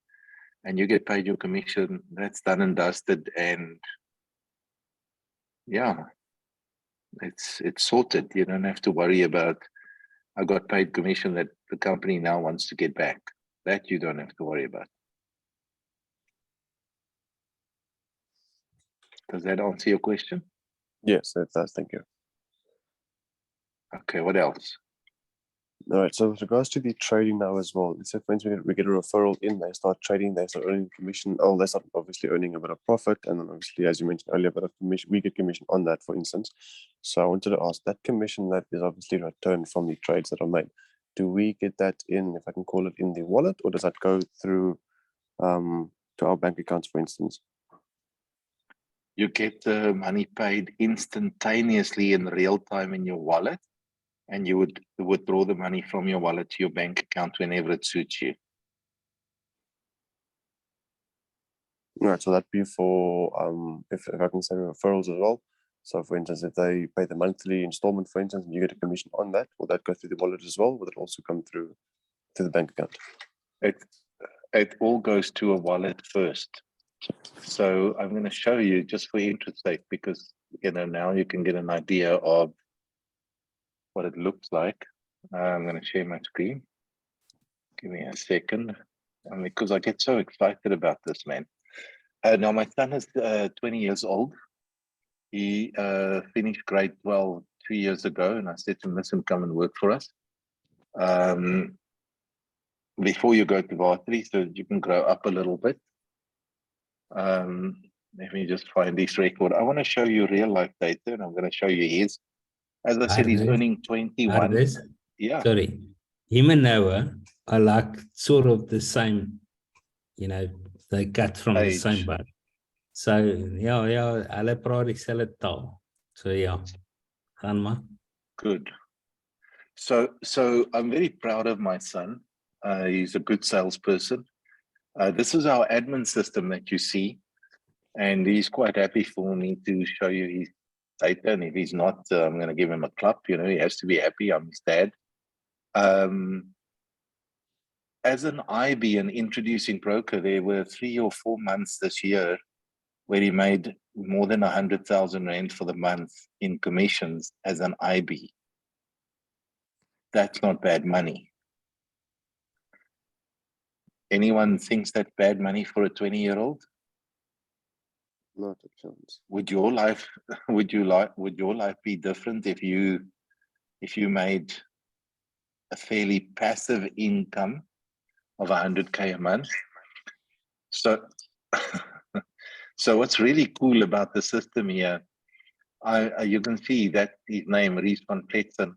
[SPEAKER 1] and you get paid your commission, that's done and dusted, and yeah, it's sorted. You don't have to worry about, I got paid commission that the company now wants to get back. That you don't have to worry about. Does that answer your question?
[SPEAKER 6] Yes, it does. Thank you.
[SPEAKER 1] Okay, what else?
[SPEAKER 6] All right. So with regards to the trading now as well, let's say, for instance, we get a referral in, they start trading, they start earning commission. Oh, they start obviously earning a bit of profit, and then obviously, as you mentioned earlier, a bit of commission. We get commission on that, for instance. So I wanted to ask, that commission that is obviously returned from the trades that are made, do we get that in, if I can call it, in the wallet, or does that go through to our bank accounts, for instance?
[SPEAKER 1] You get the money paid instantaneously in real time in your wallet. and you would withdraw the money from your wallet to your bank account whenever it suits you.
[SPEAKER 6] Right, so that'd be for if I can say referrals as well. So for instance, if they pay the monthly installment, for instance, and you get a commission on that, will that go through the wallet as well? Will it also come through to the bank account?
[SPEAKER 1] It all goes to a wallet first. So I'm going to show you just for interest sake, because now you can get an idea of what it looks like. I'm going to share my screen. Give me a second, because I get so excited about this, man. Now my son is 20 years old. He finished grade 12 2 years ago, and I said to him, listen, come and work for us. Before you go to varsity, so that you can grow up a little bit. Let me just find this record. I want to show you real life data, and I'm going to show you his. As I said, he's earning 21. Yeah.
[SPEAKER 3] Sorry, him and Noah are like sort of the same, they cut from the same
[SPEAKER 1] Age.
[SPEAKER 3] bud. So yeah, hulle praat dieselfde taal. So yeah, gaan maar.
[SPEAKER 1] Good. So I'm very proud of my son. He's a good salesperson. This is our admin system that you see, and he's quite happy for me to show you his data. And if he's not, I'm going to give him a clap. He has to be happy. I'm his dad. As an IB, an introducing broker, there were 3 or 4 months this year where he made more than 100,000 rand for the month in commissions as an IB. That's not bad money. Anyone thinks that's bad money for a 20-year-old?
[SPEAKER 6] Not a chance.
[SPEAKER 1] Would your life be different if you made a fairly passive income of 100K a month? So what's really cool about the system here, you can see that his name, Ries van Pletsen.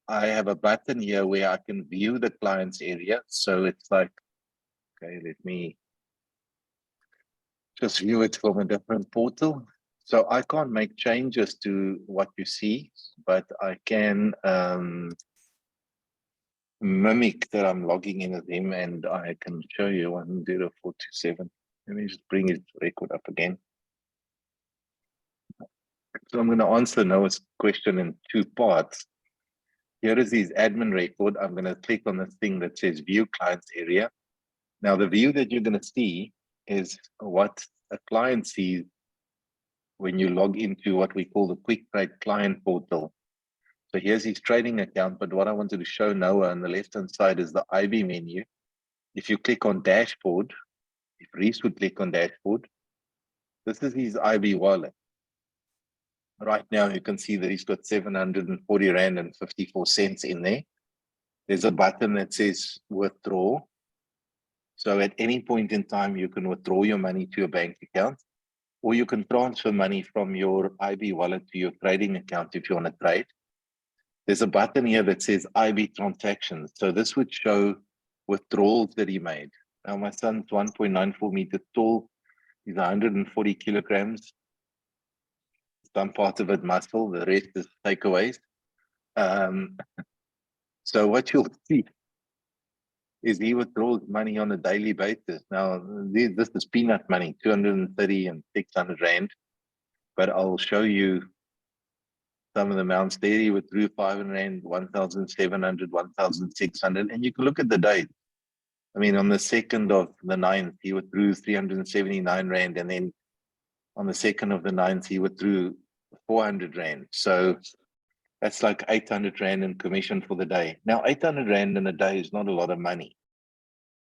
[SPEAKER 1] I have a button here where I can view the client's area. So it's like, okay, let me just view it from a different portal. So I can't make changes to what you see, but I can mimic that I'm logging in with him, and I can show you 10427. Let me just bring his record up again. So I'm going to answer Noah's question in 2 parts. Here is his admin record. I'm going to click on this thing that says view client's area. Now the view that you're going to see is what a client sees when you log into what we call the Quick Trade client portal. So here's his trading account, but what I wanted to show Noah on the left-hand side is the IB menu. If you click on dashboard, if Reese would click on dashboard, this is his IB wallet. Right now, you can see that he's got 740 Rand and 54 cents in there. There's a button that says withdraw. So at any point in time, you can withdraw your money to your bank account, or you can transfer money from your IB wallet to your trading account if you want to trade. There's a button here that says IB transactions. So this would show withdrawals that he made. Now my son's 1.94 meters tall. He's 140 kilograms. Some part of it muscle, the rest is takeaways. So what you'll see is he withdraws money on a daily basis. Now, this is peanut money, 230 and 600 Rand. But I'll show you some of the amounts there. He withdrew 500 Rand, 1,700, 1,600. And you can look at the date. I mean, on the 2nd of the 9th, he withdrew 379 Rand. And then on the 2nd of the 9th, he withdrew 400 Rand. So that's like 800 Rand in commission for the day. Now, 800 Rand in a day is not a lot of money.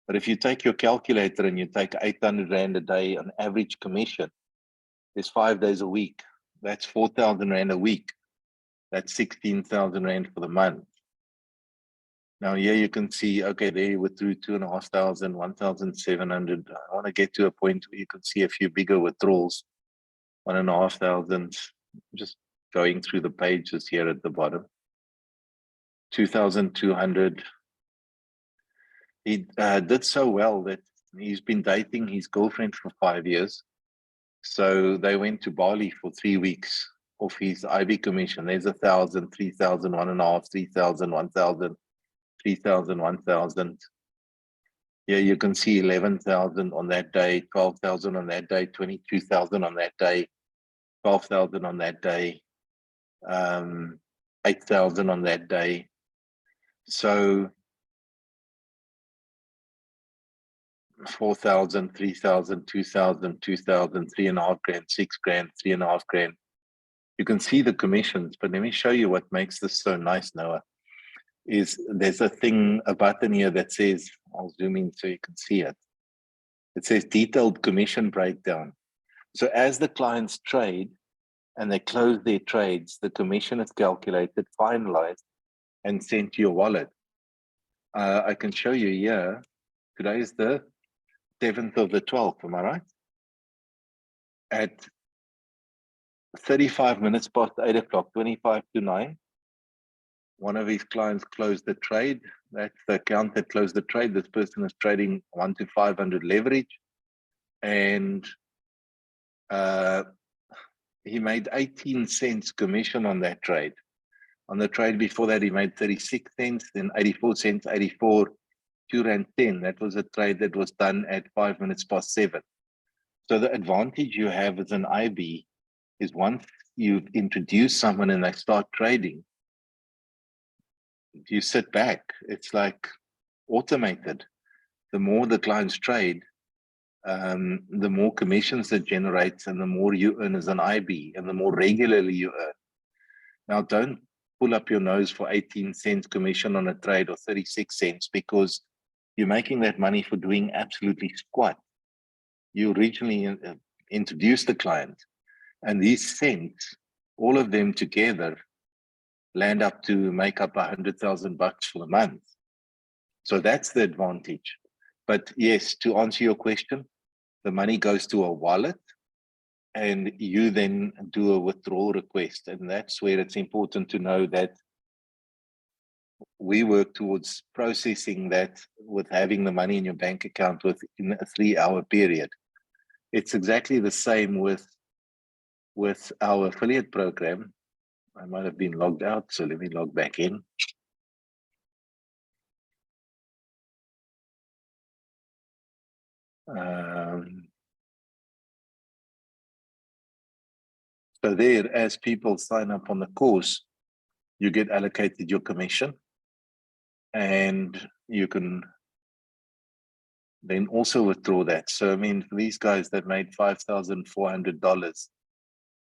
[SPEAKER 1] But if you take your calculator and you take 800 Rand a day on average commission, there's 5 days a week. That's 4,000 Rand a week. That's 16,000 Rand for the month. Now here you can see, okay, there you withdrew 2,500, 1,700. I want to get to a point where you can see a few bigger withdrawals, 1,500. Just going through the pages here at the bottom. 2,200. He did so well that he's been dating his girlfriend for 5 years. So they went to Bali for 3 weeks of his IB commission. There's 1,000, 3,000, 1.5, 3,000, 1,000, 3,000, 1,000. Here you can see 11,000 on that day, 12,000 on that day, 22,000 on that day, 12,000 on that day, 8,000 on that day. So 4,000, 3,000, 2,000, 2,000, 3.5 grand, 6 grand, 3.5 grand. You can see the commissions, but let me show you what makes this so nice, Noah. Is there's a button here that says, I'll zoom in so you can see it. It says detailed commission breakdown. So as the clients trade and they close their trades, the commission is calculated, finalized, and sent to your wallet. I can show you here. Today is the 7th of the 12th, am I right? At 35 minutes past 8 o'clock, 25 to 9, one of his clients closed the trade. That's the account that closed the trade. This person is trading 1 to 500 leverage. And he made 18 cents commission on that trade. On the trade before that, he made 36 cents, then 84 cents, 84, 2 Rand 10. That was a trade that was done at 5 minutes past 7. So the advantage you have as an IB is once you've introduced someone and they start trading, you sit back. It's like automated. The more the clients trade, the more commissions it generates and the more you earn as an IB and the more regularly you earn. Now, don't pull up your nose for 18 cents commission on a trade or 36 cents because you're making that money for doing absolutely squat. You originally introduced the client, and these cents, all of them together, land up to make up $100,000 for the month. So that's the advantage. But yes, to answer your question, the money goes to a wallet and you then do a withdrawal request. And that's where it's important to know that we work towards processing that with having the money in your bank account within a 3-hour period. It's exactly the same with our affiliate program. I might have been logged out, so let me log back in. So there, as people sign up on the course, you get allocated your commission, and you can then also withdraw that. So, I mean, for these guys that made $5,400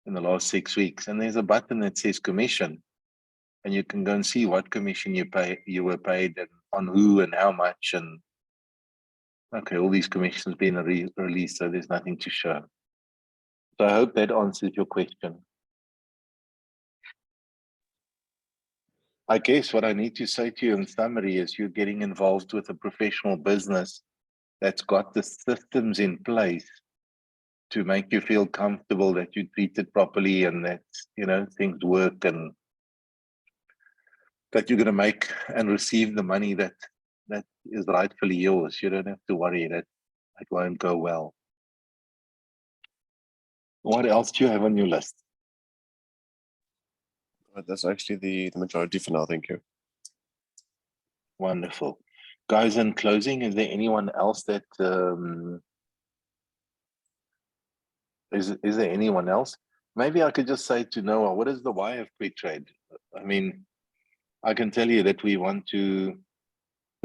[SPEAKER 1] in the last 6 weeks, and there's a button that says commission, and you can go and see what commission you were paid and on who and how much, and okay, all these commissions being released, so there's nothing to show. So I hope that answers your question. I guess what I need to say to you in summary is you're getting involved with a professional business that's got the systems in place to make you feel comfortable that you're treated properly and that, you know, things work and that you're going to make and receive the money that is rightfully yours. You don't have to worry that it won't go well. What else do you have on your list?
[SPEAKER 6] That's actually the majority for now. Thank you.
[SPEAKER 1] Wonderful. Guys, in closing, is there anyone else that is there anyone else? Maybe I could just say to Noah, what is the why of Quick Trade? I mean, I can tell you that we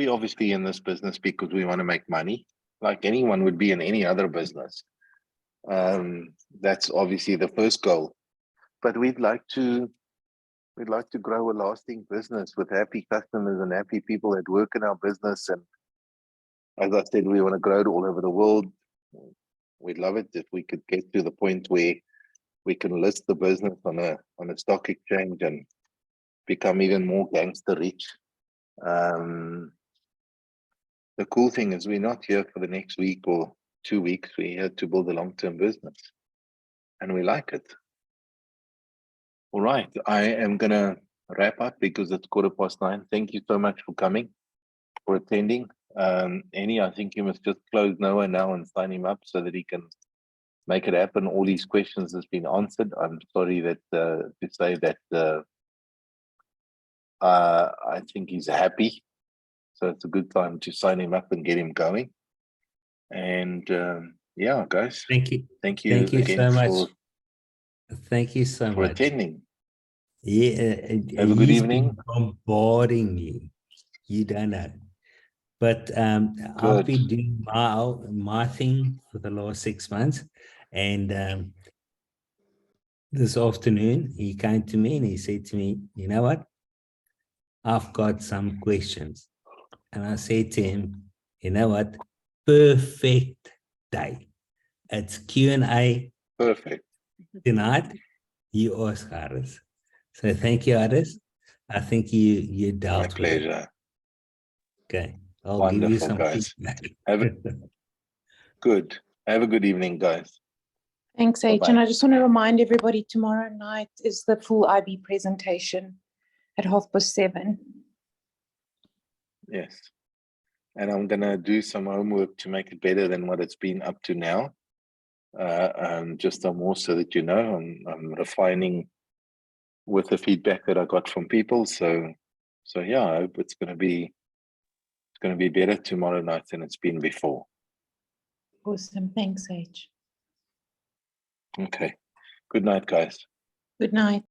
[SPEAKER 1] obviously in this business because we want to make money, like anyone would be in any other business. That's obviously the first goal. But we'd like to grow a lasting business with happy customers and happy people that work in our business. And as I said, we want to grow it all over the world. We'd love it if we could get to the point where we can list the business on a stock exchange and become even more gangster rich. The cool thing is we're not here for the next week or 2 weeks. We're here to build a long-term business, and we like it. All right, I am going to wrap up because it's 9:15. Thank you so much for coming, for attending. Annie, I think you must just close Noah now and sign him up so that he can make it happen. All these questions has been answered. I'm sorry that to say that I think he's happy. So it's a good time to sign him up and get him going. And yeah, guys,
[SPEAKER 3] Thank you.
[SPEAKER 1] thank you
[SPEAKER 3] Thank you
[SPEAKER 1] again
[SPEAKER 3] so much.
[SPEAKER 1] for
[SPEAKER 3] Thank you so much.
[SPEAKER 1] attending.
[SPEAKER 3] Yeah,
[SPEAKER 1] Have a good
[SPEAKER 3] he's
[SPEAKER 1] evening.
[SPEAKER 3] been bombarding me. You don't know. But I've
[SPEAKER 1] Good.
[SPEAKER 3] been doing my thing for the last 6 months. And this afternoon, he came to me and he said to me, you know what? I've got some questions. And I said to him, you know what? Perfect day. It's Q&A
[SPEAKER 1] Perfect.
[SPEAKER 3] tonight. You ask Aris. So thank you, Aris. I think you
[SPEAKER 1] My
[SPEAKER 3] dealt with it.
[SPEAKER 1] pleasure.
[SPEAKER 3] Okay. I'll give you
[SPEAKER 1] Wonderful,
[SPEAKER 3] some
[SPEAKER 1] guys.
[SPEAKER 3] feedback.
[SPEAKER 1] Have it good. Have a good evening, guys.
[SPEAKER 4] Thanks, H.
[SPEAKER 1] Bye-bye.
[SPEAKER 4] And I just want to remind everybody tomorrow night is the full IB presentation at 7:30.
[SPEAKER 1] Yes. And I'm gonna do some homework to make it better than what it's been up to now. Just more so that you know, I'm refining with the feedback that I got from people. So yeah, I hope it's gonna be better tomorrow night than it's been before.
[SPEAKER 4] Awesome. Thanks, H.
[SPEAKER 1] Okay. Good night, guys.
[SPEAKER 4] Good night.